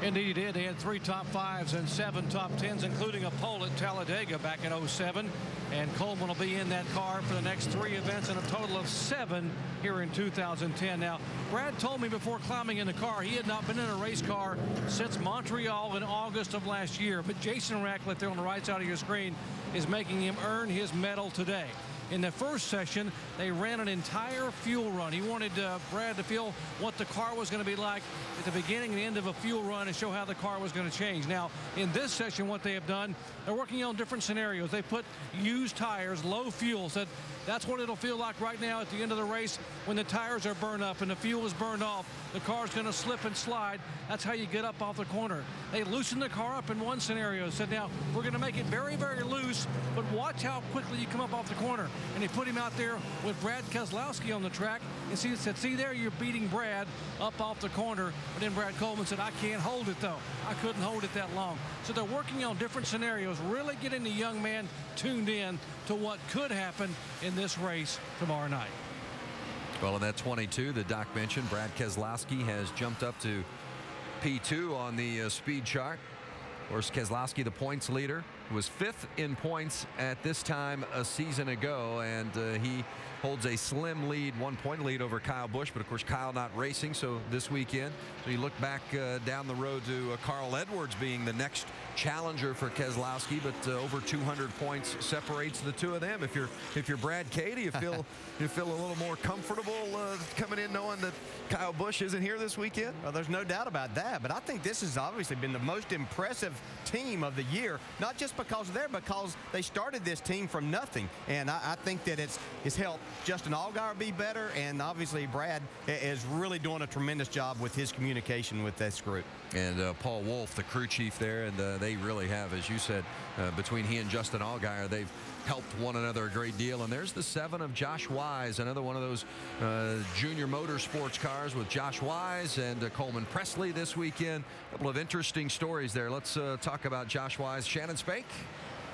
Indeed he did. He had 3 top 5s and 7 top 10s, including a pole at Talladega back in 07. And Coleman will be in that car for the next 3 events and a total of 7 here in 2010. Now, Brad told me before climbing in the car he had not been in a race car since Montreal in August of last year. But Jason Ratcliffe there on the right side of your screen is making him earn his medal today. In the first session, they ran an entire fuel run. He wanted Brad to feel what the car was going to be like at the beginning and the end of a fuel run and show how the car was going to change. Now, in this session, what they have done, they're working on different scenarios. They put used tires, low fuel, said that's what it'll feel like right now at the end of the race when the tires are burned up and the fuel is burned off. The car's going to slip and slide. That's how you get up off the corner. They loosened the car up in one scenario. Said, now, we're going to make it very, very loose, but watch how quickly you come up off the corner. And they put him out there with Brad Keselowski on the track and said, see there, you're beating Brad up off the corner. But then Brad Coleman said, I can't hold it, though. I couldn't hold it that long. So they're working on different scenarios, really getting the young man tuned in to what could happen in this race tomorrow night. Well, in that 22 that Doc mentioned, Brad Keselowski has jumped up to P2 on the speed chart. Of course, Keselowski, the points leader, was 5th in points at this time a season ago, and he holds a slim lead, 1-point lead over Kyle Busch. But of course, Kyle not racing, so this weekend. So you look back down the road to Carl Edwards being the next challenger for Keselowski, but over 200 points separates the two of them. If you're Brad K, do you feel a little more comfortable coming in knowing that Kyle Busch isn't here this weekend? Well, there's no doubt about that, but I think this has obviously been the most impressive team of the year, not just because because they started this team from nothing, and I think that it's helped Justin Allgaier be better, and obviously Brad is really doing a tremendous job with his communication with this group. And Paul Wolf, the crew chief there, and they really have, as you said, between he and Justin Allgaier, they've helped one another a great deal. And there's the 7 of Josh Wise, another one of those junior motorsports cars with Josh Wise and Coleman Presley this weekend. A couple of interesting stories there. Let's talk about Josh Wise. Shannon Spake.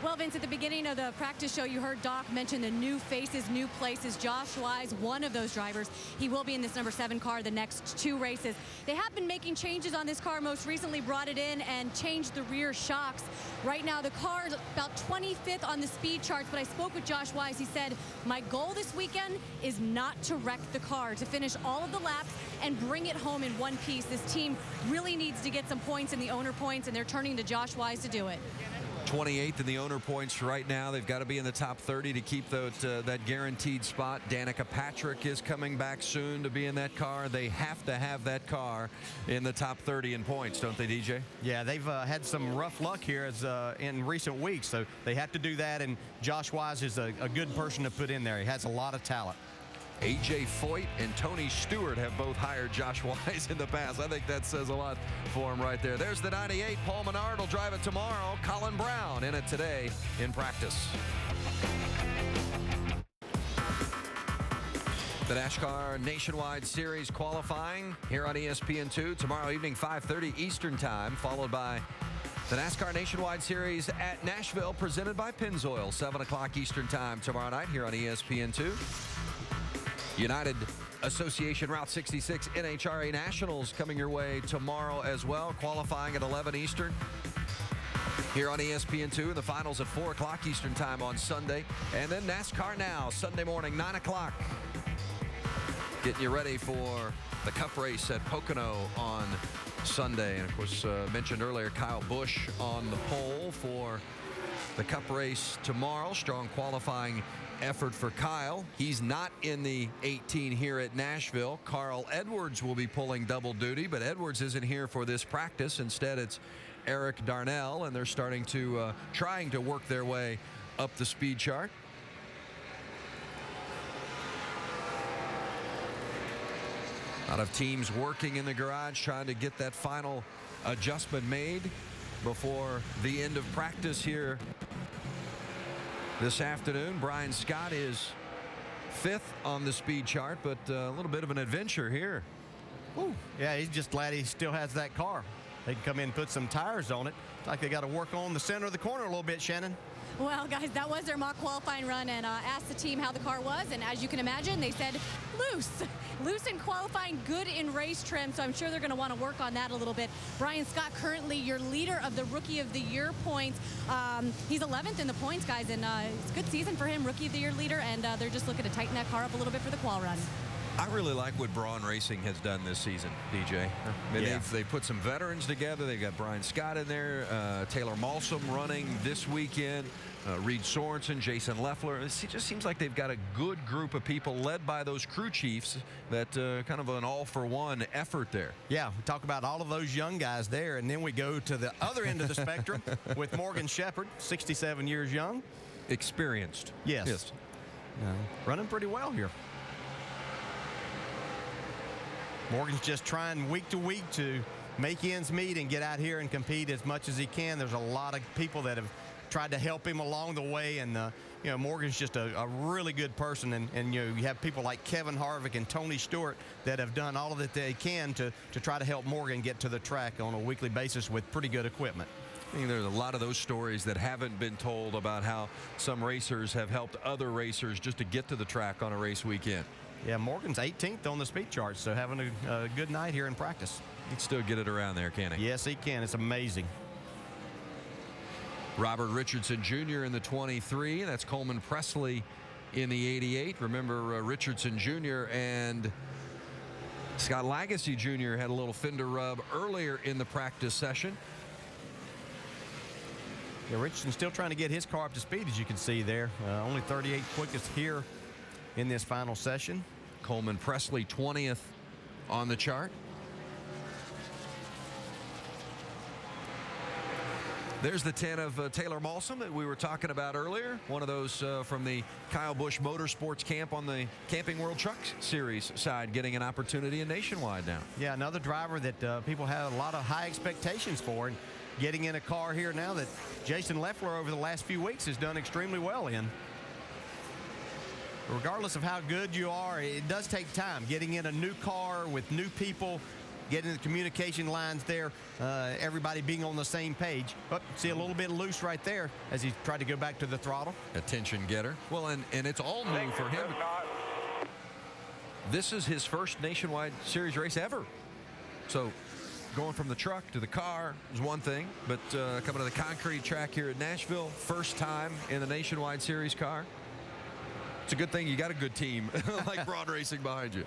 Well, Vince, at the beginning of the practice show, you heard Doc mention the new faces, new places. Josh Wise, one of those drivers. He will be in this number 7 car the next 2 races. They have been making changes on this car. Most recently brought it in and changed the rear shocks. Right now, the car is about 25th on the speed charts, but I spoke with Josh Wise. He said, my goal this weekend is not to wreck the car, to finish all of the laps and bring it home in one piece. This team really needs to get some points in the owner points, and they're turning to Josh Wise to do it. 28th in the owner points right now. They've got to be in the top 30 to keep that guaranteed spot. Danica Patrick is coming back soon to be in that car. They have to have that car in the top 30 in points, don't they, DJ? Yeah, they've had some rough luck here in recent weeks, so they have to do that, and Josh Wise is a good person to put in there. He has a lot of talent. A.J. Foyt and Tony Stewart have both hired Josh Wise in the past. I think that says a lot for him right there. There's the 98. Paul Menard will drive it tomorrow. Colin Brown in it today in practice. The NASCAR Nationwide Series qualifying here on ESPN2 tomorrow evening, 5:30 Eastern Time, followed by the NASCAR Nationwide Series at Nashville, presented by Pennzoil, 7 o'clock Eastern Time tomorrow night here on ESPN2. United Association Route 66 NHRA Nationals coming your way tomorrow as well, qualifying at 11 Eastern here on ESPN2, and the finals at 4 o'clock Eastern Time on Sunday. And then NASCAR Now, Sunday morning, 9 o'clock. Getting you ready for the Cup race at Pocono on Sunday. And of course, mentioned earlier, Kyle Busch on the pole for the Cup race tomorrow. Strong qualifying effort for Kyle. He's not in the 18 here at Nashville. Carl Edwards will be pulling double duty, but Edwards isn't here for this practice. Instead, it's Eric Darnell, and they're starting to trying to work their way up the speed chart. A lot of teams working in the garage trying to get that final adjustment made before the end of practice here this afternoon. Brian Scott is 5th on the speed chart, but a little bit of an adventure here. Ooh, yeah, he's just glad he still has that car. they can come in and put some tires on it. It's like they got to work on the center of the corner a little bit, Shannon. Well, guys, that was their mock qualifying run, and asked the team how the car was, and as you can imagine, they said loose. Loose in qualifying, good in race trim, so I'm sure they're going to want to work on that a little bit. Brian Scott, currently your leader of the Rookie of the Year points. He's 11th in the points, guys, and it's a good season for him, Rookie of the Year leader, and they're just looking to tighten that car up a little bit for the qual run. I really like what Braun Racing has done this season, DJ. I mean, they put some veterans together. They've got Brian Scott in there, Taylor Malsom running this weekend, Reed Sorensen, Jason Leffler. It just seems like they've got a good group of people led by those crew chiefs that kind of an all-for-one effort there. Yeah, we talk about all of those young guys there, and then we go to the other end of the spectrum with Morgan Shepherd, 67 years young. Experienced. Yes. Running pretty well here. Morgan's just trying week to week to make ends meet and get out here and compete as much as he can. There's a lot of people that have tried to help him along the way, and Morgan's just a really good person, and you have people like Kevin Harvick and Tony Stewart that have done all of that they can to try to help Morgan get to the track on a weekly basis with pretty good equipment. I think there's a lot of those stories that haven't been told about how some racers have helped other racers just to get to the track on a race weekend. Yeah, Morgan's 18th on the speed chart, so having a good night here in practice. He can still get it around there, can he? Yes, he can. It's amazing. Robert Richardson Jr. in the 23. That's Coleman Presley in the 88. Remember, Richardson Jr. and Scott Lagasse Jr. had a little fender rub earlier in the practice session. Yeah, Richardson still trying to get his car up to speed, as you can see there. Only 38 quickest here in this final session. Coleman Presley 20th on the chart. There's the 10 of Taylor Malsom that we were talking about earlier. One of those from the Kyle Busch Motorsports camp on the Camping World Truck Series side, getting an opportunity in Nationwide now. Yeah, another driver that people have a lot of high expectations for, and getting in a car here now that Jason Leffler over the last few weeks has done extremely well in. Regardless of how good you are, it does take time. Getting in a new car with new people, getting the communication lines there, everybody being on the same page. But see a little bit loose right there as he tried to go back to the throttle. Attention getter. Well, and it's all new for him. This is his first Nationwide Series race ever. So going from the truck to the car is one thing, but coming to the concrete track here at Nashville, first time in the Nationwide Series car. It's a good thing you got a good team like Braun Racing behind you.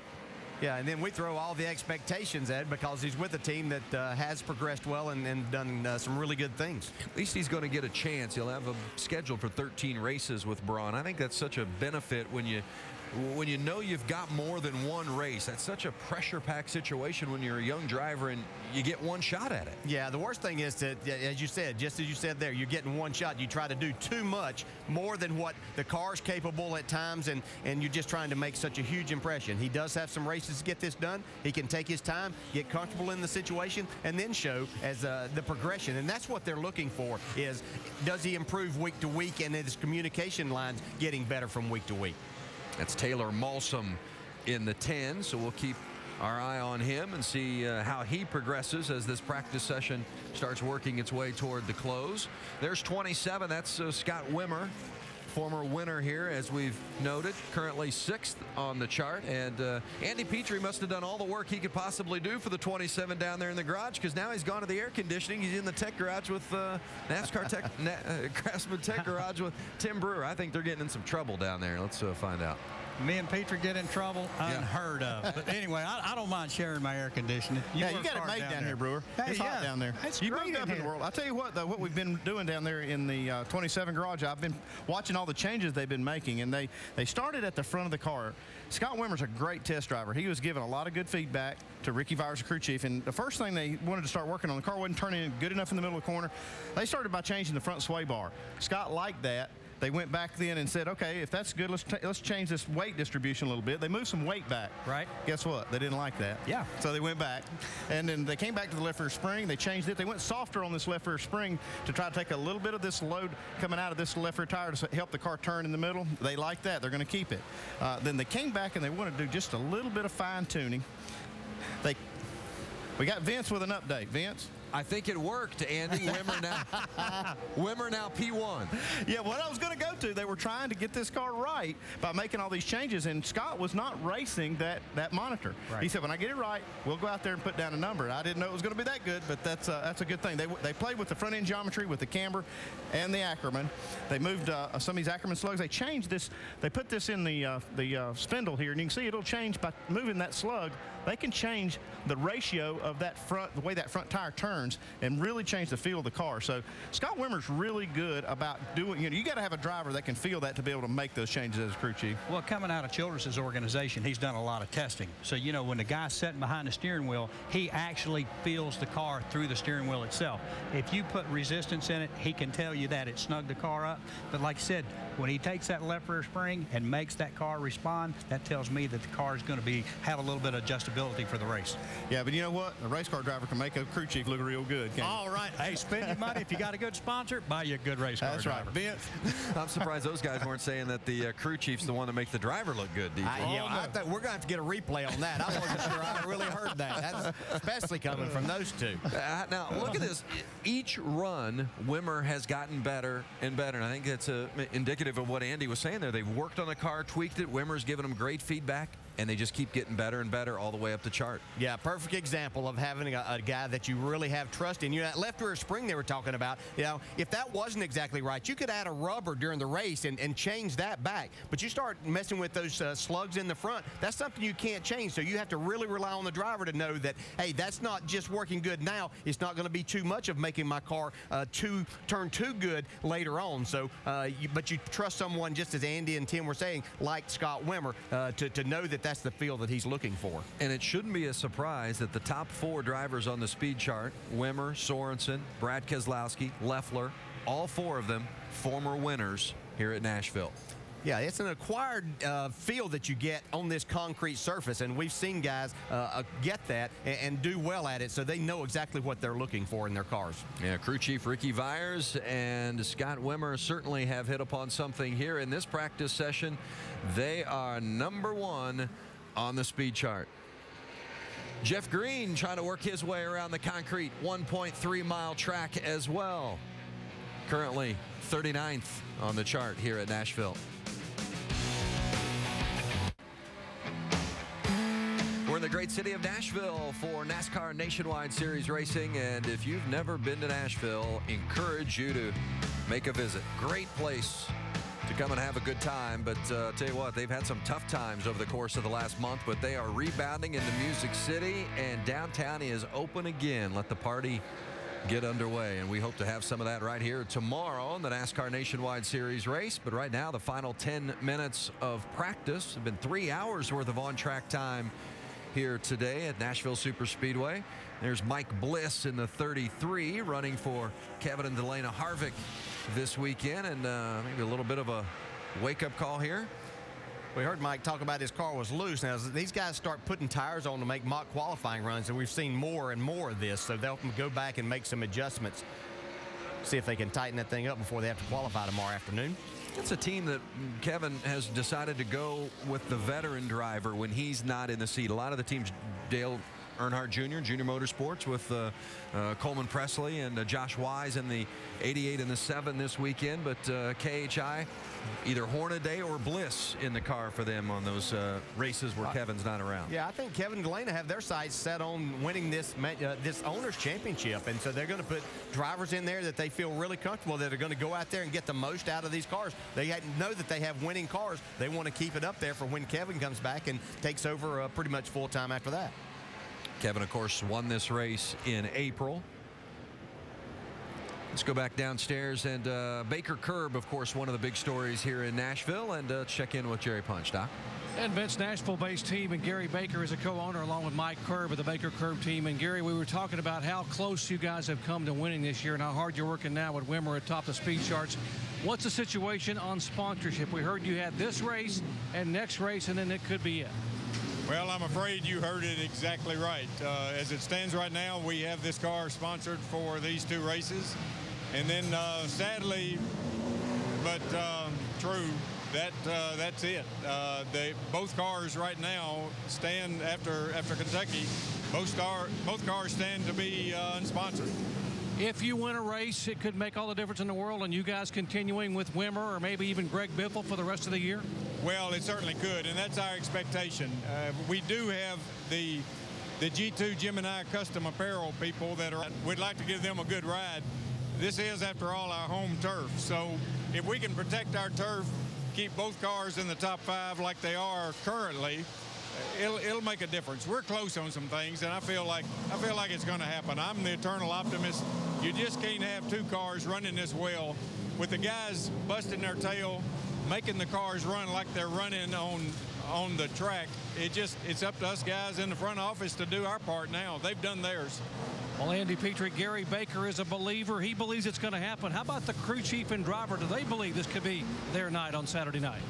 Yeah, and then we throw all the expectations at because he's with a team that has progressed well and done some really good things. At least he's going to get a chance. He'll have a schedule for 13 races with Braun. I think that's such a benefit when you know you've got more than one race. That's such a pressure-packed situation when you're a young driver and you get one shot at it. Yeah, the worst thing is that, as you said, just as you said there, you're getting one shot. You try to do too much, more than what the car's capable at times, and you're just trying to make such a huge impression. He does have some races to get this done. He can take his time, get comfortable in the situation, and then show as the progression. And that's what they're looking for, is does he improve week to week, and his communication lines getting better from week to week. That's Taylor Malsom in the 10, so we'll keep our eye on him and see how he progresses as this practice session starts working its way toward the close. There's 27. That's Scott Wimmer, former winner here, as we've noted, currently 6th on the chart. And Andy Petrie must have done all the work he could possibly do for the 27 down there in the garage, because now he's gone to the air conditioning. He's in the tech garage with NASCAR Tech, Craftsman Tech Garage with Tim Brewer. I think they're getting in some trouble down there. Let's find out. Me and Petrie get in trouble? Unheard of. But anyway, I don't mind sharing my air conditioning. You got it made down here, Brewer. It's hot down there. You moved up in the world. I'll tell you what we've been doing down there in the 27 garage. I've been watching all the changes they've been making, and they started at the front of the car. Scott Wimmer's a great test driver. He was giving a lot of good feedback to Ricky Vires, the crew chief, and the first thing they wanted to start working on, the car wasn't turning good enough in the middle of the corner. They started by changing the front sway bar. Scott liked that. They went back then and said, okay, if that's good, let's change this weight distribution a little bit. They moved some weight back. Right. Guess what? They didn't like that. Yeah. So they went back. And then they came back to the left rear spring. They changed it. They went softer on this left rear spring to try to take a little bit of this load coming out of this left rear tire to help the car turn in the middle. They like that. They're going to keep it. Then they came back and they wanted to do just a little bit of fine tuning. We got Vince with an update. Vince? I think it worked, Andy. Wimmer now P1. Yeah, what I was going to go to, they were trying to get this car right by making all these changes, and Scott was not racing that monitor. Right. He said, when I get it right, we'll go out there and put down a number. And I didn't know it was going to be that good, but that's a good thing. They played with the front end geometry, with the camber and the Ackerman. They moved some of these Ackerman slugs. They changed this. They put this in the spindle here, and you can see it'll change by moving that slug. They can change the ratio of that front, the way that front tire turns, and really change the feel of the car. So Scott Wimmer's really good about doing, you got to have a driver that can feel that to be able to make those changes as a crew chief. Well, coming out of Childress' organization, he's done a lot of testing. So, when the guy's sitting behind the steering wheel, he actually feels the car through the steering wheel itself. If you put resistance in it, he can tell you that it snugged the car up. But like I said, when he takes that left rear spring and makes that car respond, that tells me that the car is going to have a little bit of adjustability for the race. Yeah, but you know what? A race car driver can make a crew chief look real good. All right. Hey, spend your money. If you got a good sponsor, buy you a good race car driver. That's right. Vince. I'm surprised those guys weren't saying that the crew chief's the one that makes the driver look good, DJ. I thought we're going to have to get a replay on that. I wasn't sure I really heard that. That's especially coming from those two. Now, look at this. Each run, Wimmer has gotten better and better, and I think that's indicative of what Andy was saying there. They've worked on the car, tweaked it. Wimmer's given them great feedback, and they just keep getting better and better all the way up the chart. Yeah, perfect example of having a guy that you really have trust in. That left rear spring they were talking about, if that wasn't exactly right, you could add a rubber during the race and change that back. But you start messing with those slugs in the front, that's something you can't change. So you have to really rely on the driver to know that, hey, that's not just working good now. It's not going to be too much of making my car turn too good later on. So, but you trust someone, just as Andy and Tim were saying, like Scott Wimmer, to know that that's the feel that he's looking for. And it shouldn't be a surprise that the top 4 drivers on the speed chart, Wimmer, Sorensen, Brad Keselowski, Loeffler, all 4 of them former winners here at Nashville. Yeah, it's an acquired feel that you get on this concrete surface, and we've seen guys get that and do well at it, so they know exactly what they're looking for in their cars. Yeah, crew chief Ricky Viers and Scott Wimmer certainly have hit upon something here in this practice session. They are number 1 on the speed chart. Jeff Green trying to work his way around the concrete 1.3-mile track as well. Currently 39th on the chart here at Nashville. We're in the great city of Nashville for NASCAR Nationwide Series racing, and if you've never been to Nashville, encourage you to make a visit. Great place to come and have a good time, but tell you what, they've had some tough times over the course of the last month, but they are rebounding into Music City, and downtown is open again. Let the party get underway, and we hope to have some of that right here tomorrow in the NASCAR Nationwide Series race. But right now, the final 10 minutes of practice have been 3 hours worth of on-track time here today at Nashville Superspeedway. There's Mike Bliss in the 33 running for Kevin and Delana Harvick this weekend, and maybe a little bit of a wake-up call here. We heard Mike talk about his car was loose. Now, as these guys start putting tires on to make mock qualifying runs, and we've seen more and more of this, so they'll go back and make some adjustments, see if they can tighten that thing up before they have to qualify tomorrow afternoon. It's a team that Kevin has decided to go with the veteran driver when he's not in the seat. A lot of the teams, Dale Earnhardt Jr., Junior Motorsports, with Coleman Presley and Josh Wise in the 88 and the 7 this weekend. But KHI, either Hornaday or Bliss in the car for them on those races where Kevin's not around. Yeah, I think Kevin and Delana have their sights set on winning this Owners Championship, and so they're going to put drivers in there that they feel really comfortable that are going to go out there and get the most out of these cars. They know that they have winning cars. They want to keep it up there for when Kevin comes back and takes over pretty much full time after that. Kevin, of course, won this race in April. Let's go back downstairs, and Baker Curb, of course, one of the big stories here in Nashville, and check in with Jerry Punch. Doc? And Vince, Nashville-based team, and Gary Baker is a co-owner along with Mike Curb of the Baker Curb team. And Gary, we were talking about how close you guys have come to winning this year and how hard you're working now with Wimmer atop the speed charts. What's the situation on sponsorship? We heard you had this race and next race, and then it could be it. Well, I'm afraid you heard it exactly right. As it stands right now, we have this car sponsored for these 2 races. And then sadly, but true, that's it. Both cars right now stand after Kentucky. Both cars stand to be unsponsored. If you win a race, it could make all the difference in the world, and you guys continuing with Wimmer or maybe even Greg Biffle for the rest of the year? Well, it certainly could, and that's our expectation. We do have the G2 Gemini custom apparel people we'd like to give them a good ride. This is, after all, our home turf. So if we can protect our turf, keep both cars in the top 5 like they are currently, it'll make a difference. We're close on some things, and I feel like it's going to happen. I'm the eternal optimist. You just can't have 2 cars running this well with the guys busting their tail, making the cars run like they're running on the track. It's up to us guys in the front office to do our part now. They've done theirs. Well, Andy Petrie, Gary Baker is a believer. He believes it's going to happen. How about the crew chief and driver? Do they believe this could be their night on Saturday night?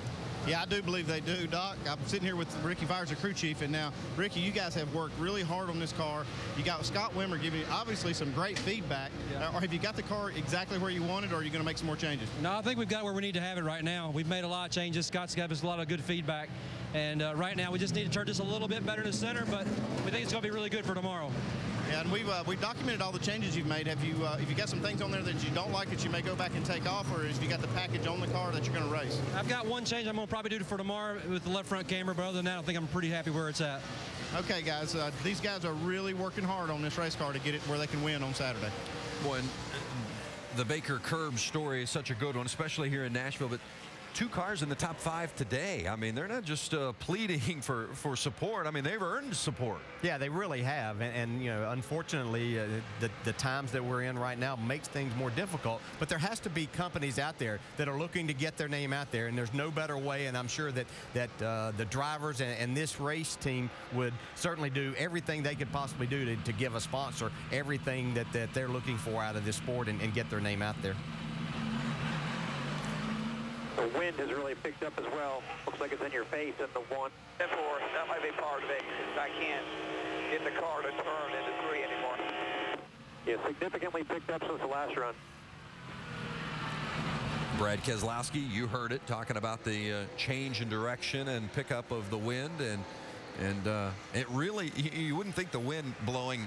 Yeah, I do believe they do, Doc. I'm sitting here with Ricky Fires, the crew chief, and now, Ricky, you guys have worked really hard on this car. You got Scott Wimmer giving you, obviously, some great feedback. Yeah. Or have you got the car exactly where you want it, or are you going to make some more changes? No, I think we've got where we need to have it right now. We've made a lot of changes. Scott's given us a lot of good feedback. And right now, we just need to turn this a little bit better to center, but we think it's going to be really good for tomorrow. Yeah, and we've documented all the changes you've made. Have you got some things on there that you don't like that you may go back and take off, or have you got the package on the car that you're going to race? I've got one change I'm going to probably do for tomorrow with the left front camera, but other than that, I think I'm pretty happy where it's at. Okay, guys, these guys are really working hard on this race car to get it where they can win on Saturday. Boy, and the Baker Curb story is such a good one, especially here in Nashville. But 2 cars in the top 5 today. I mean, they're not just pleading for support. I mean, they've earned support. Yeah, they really have. And you know, unfortunately, the times that we're in right now makes things more difficult. But there has to be companies out there that are looking to get their name out there, and there's no better way. And I'm sure that the drivers and this race team would certainly do everything they could possibly do to give a sponsor everything that they're looking for out of this sport and get their name out there. The wind has really picked up as well. Looks like it's in your face in the 1. Therefore, that might be part of it. I can't get the car to turn into 3 anymore. Yeah, significantly picked up since the last run. Brad Keselowski, you heard it, talking about the change in direction and pickup of the wind. And it really, you wouldn't think the wind blowing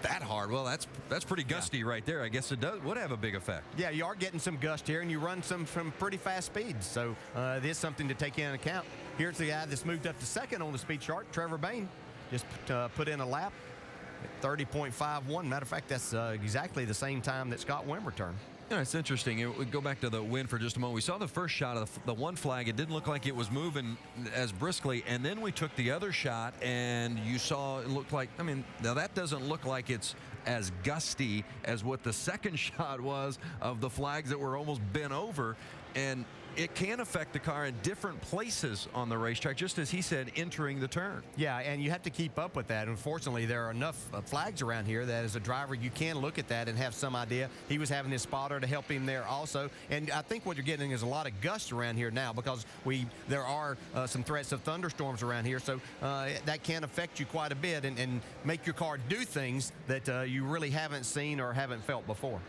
that hard. Well, that's pretty gusty right there. I guess it would have a big effect. Yeah, you are getting some gust here, and you run some from pretty fast speeds. So it is something to take into account. Here's the guy that's moved up to second on the speed chart, Trevor Bain. Just put in a lap at 30.51. Matter of fact, that's exactly the same time that Scott Wimmer turned. Yeah, it's interesting. We go back to the wind for just a moment. We saw the first shot of the one flag. It didn't look like it was moving as briskly. And then we took the other shot, and you saw it looked like, I mean, now that doesn't look like it's as gusty as what the second shot was of the flags that were almost bent over. And it can affect the car in different places on the racetrack, just as he said, entering the turn. Yeah, and you have to keep up with that. Unfortunately, there are enough flags around here that as a driver, you can look at that and have some idea. He was having his spotter to help him there also. And I think what you're getting is a lot of gust around here now because there are some threats of thunderstorms around here. So that can affect you quite a bit and make your car do things that you really haven't seen or haven't felt before.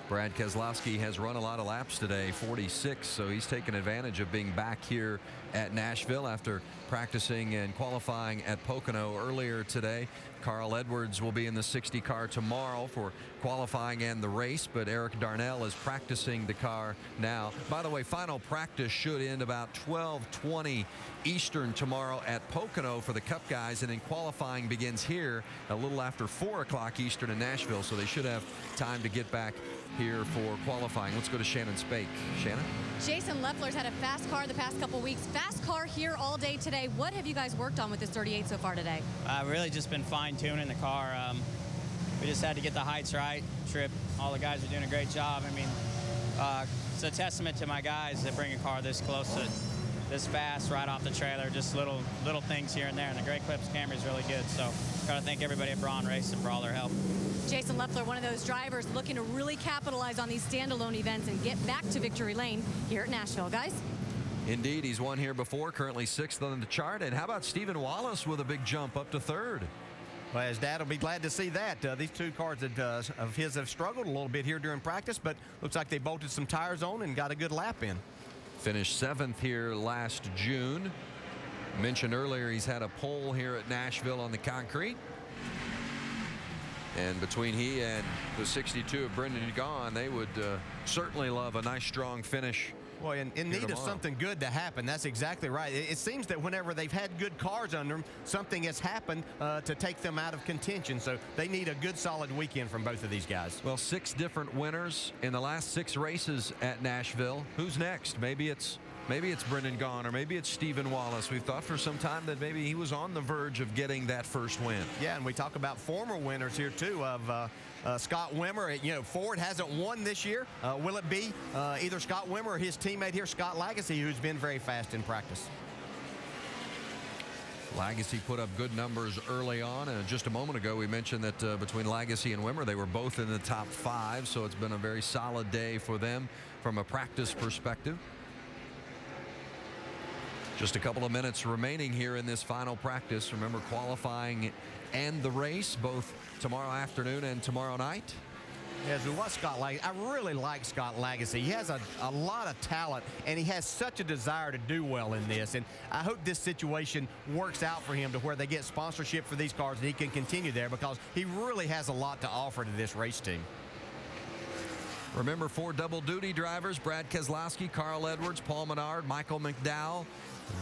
Brad Keselowski has run a lot of laps today, 46, so he's taken advantage of being back here at Nashville after practicing and qualifying at Pocono earlier today. Carl Edwards will be in the 60 car tomorrow for qualifying and the race, but Eric Darnell is practicing the car now. By the way, final practice should end about 12:20 Eastern tomorrow at Pocono for the Cup guys, and then qualifying begins here a little after 4 o'clock Eastern in Nashville, so they should have time to get back here for qualifying. Let's go to Shannon Spake. Shannon? Jason Leffler's had a fast car the past couple weeks. Fast car here all day today. What have you guys worked on with this 38 so far today? Really just been fine-tuning the car. We just had to get the heights right. Trip, all the guys are doing a great job. I mean, it's a testament to my guys that bring a car this close to this fast right off the trailer. Just little things here and there. And the Great Clips camera is really good. So got to thank everybody at Braun Racing for all their help. Jason Leffler, one of those drivers looking to really capitalize on these standalone events and get back to victory lane here at Nashville, guys. Indeed, he's won here before, currently 6th on the chart. And how about Stephen Wallace with a big jump up to 3rd? Well, his dad will be glad to see that. These 2 cars of his have struggled a little bit here during practice, but looks like they bolted some tires on and got a good lap in. Finished 7th here last June. Mentioned earlier he's had a pole here at Nashville on the concrete. And between he and the 62 of Brendan Gaughan, they would certainly love a nice strong finish. Well, in need of something good to happen. That's exactly right. It seems that whenever they've had good cars under them, something has happened to take them out of contention. So they need a good, solid weekend from both of these guys. Well, 6 different winners in the last 6 races at Nashville. Who's next? Maybe it's Brendan Gaughan, or maybe it's Stephen Wallace. We've thought for some time that maybe he was on the verge of getting that first win. Yeah, and we talk about former winners here, too, of Scott Wimmer. You know, Ford hasn't won this year. Will it be either Scott Wimmer or his teammate here, Scott Lagasse, who's been very fast in practice? Lagasse put up good numbers early on, and just a moment ago we mentioned that between Lagasse and Wimmer, they were both in the top 5, so it's been a very solid day for them from a practice perspective. Just a couple of minutes remaining here in this final practice. Remember, qualifying and the race both tomorrow afternoon and tomorrow night. As we watch Scott Lagasse, I really like Scott Lagasse. He has a lot of talent, and he has such a desire to do well in this. And I hope this situation works out for him to where they get sponsorship for these cars and he can continue there, because he really has a lot to offer to this race team. Remember, 4 double-duty drivers, Brad Keselowski, Carl Edwards, Paul Menard, Michael McDowell.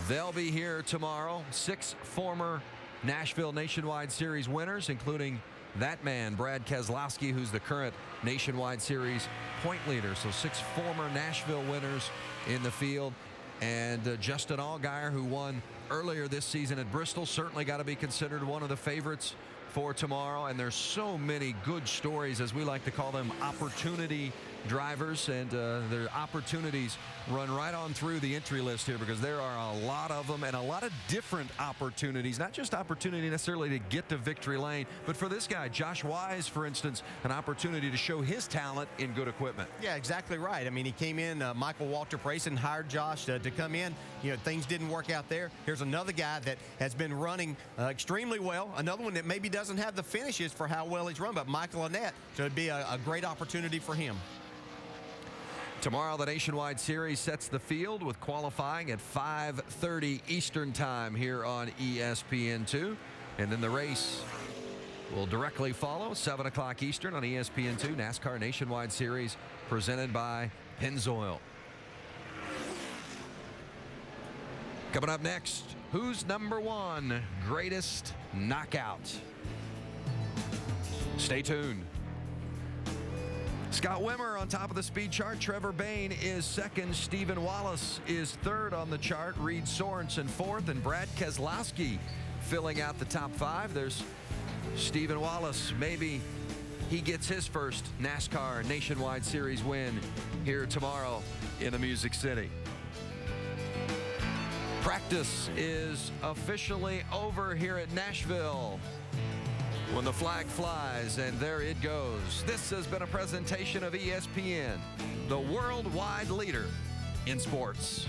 They'll be here tomorrow. 6 former Nashville Nationwide Series winners, including that man, Brad Keselowski, who's the current Nationwide Series point leader. So 6 former Nashville winners in the field. And Justin Allgaier, who won earlier this season at Bristol, certainly got to be considered one of the favorites for tomorrow. And there's so many good stories, as we like to call them, opportunity drivers, and their opportunities run right on through the entry list here, because there are a lot of them and a lot of different opportunities, not just opportunity necessarily to get to victory lane, but for this guy, Josh Wise, for instance, an opportunity to show his talent in good equipment. Yeah, exactly right. I mean, he came in, Michael Walter Prayson hired Josh to come in. You know, things didn't work out there. Here's another guy that has been running extremely well, another one that maybe doesn't have the finishes for how well he's run, but Michael Annette, so it'd be a great opportunity for him. Tomorrow, the Nationwide Series sets the field with qualifying at 5:30 Eastern Time here on ESPN2. And then the race will directly follow, 7 o'clock Eastern on ESPN2, NASCAR Nationwide Series presented by Pennzoil. Coming up next, who's number 1 greatest knockout? Stay tuned. Scott Wimmer on top of the speed chart. Trevor Bayne is 2nd. Stephen Wallace is 3rd on the chart. Reed Sorensen 4th. And Brad Keselowski filling out the top 5. There's Stephen Wallace. Maybe he gets his first NASCAR Nationwide Series win here tomorrow in the Music City. Practice is officially over here at Nashville when the flag flies, and there it goes. This has been a presentation of ESPN, the worldwide leader in sports.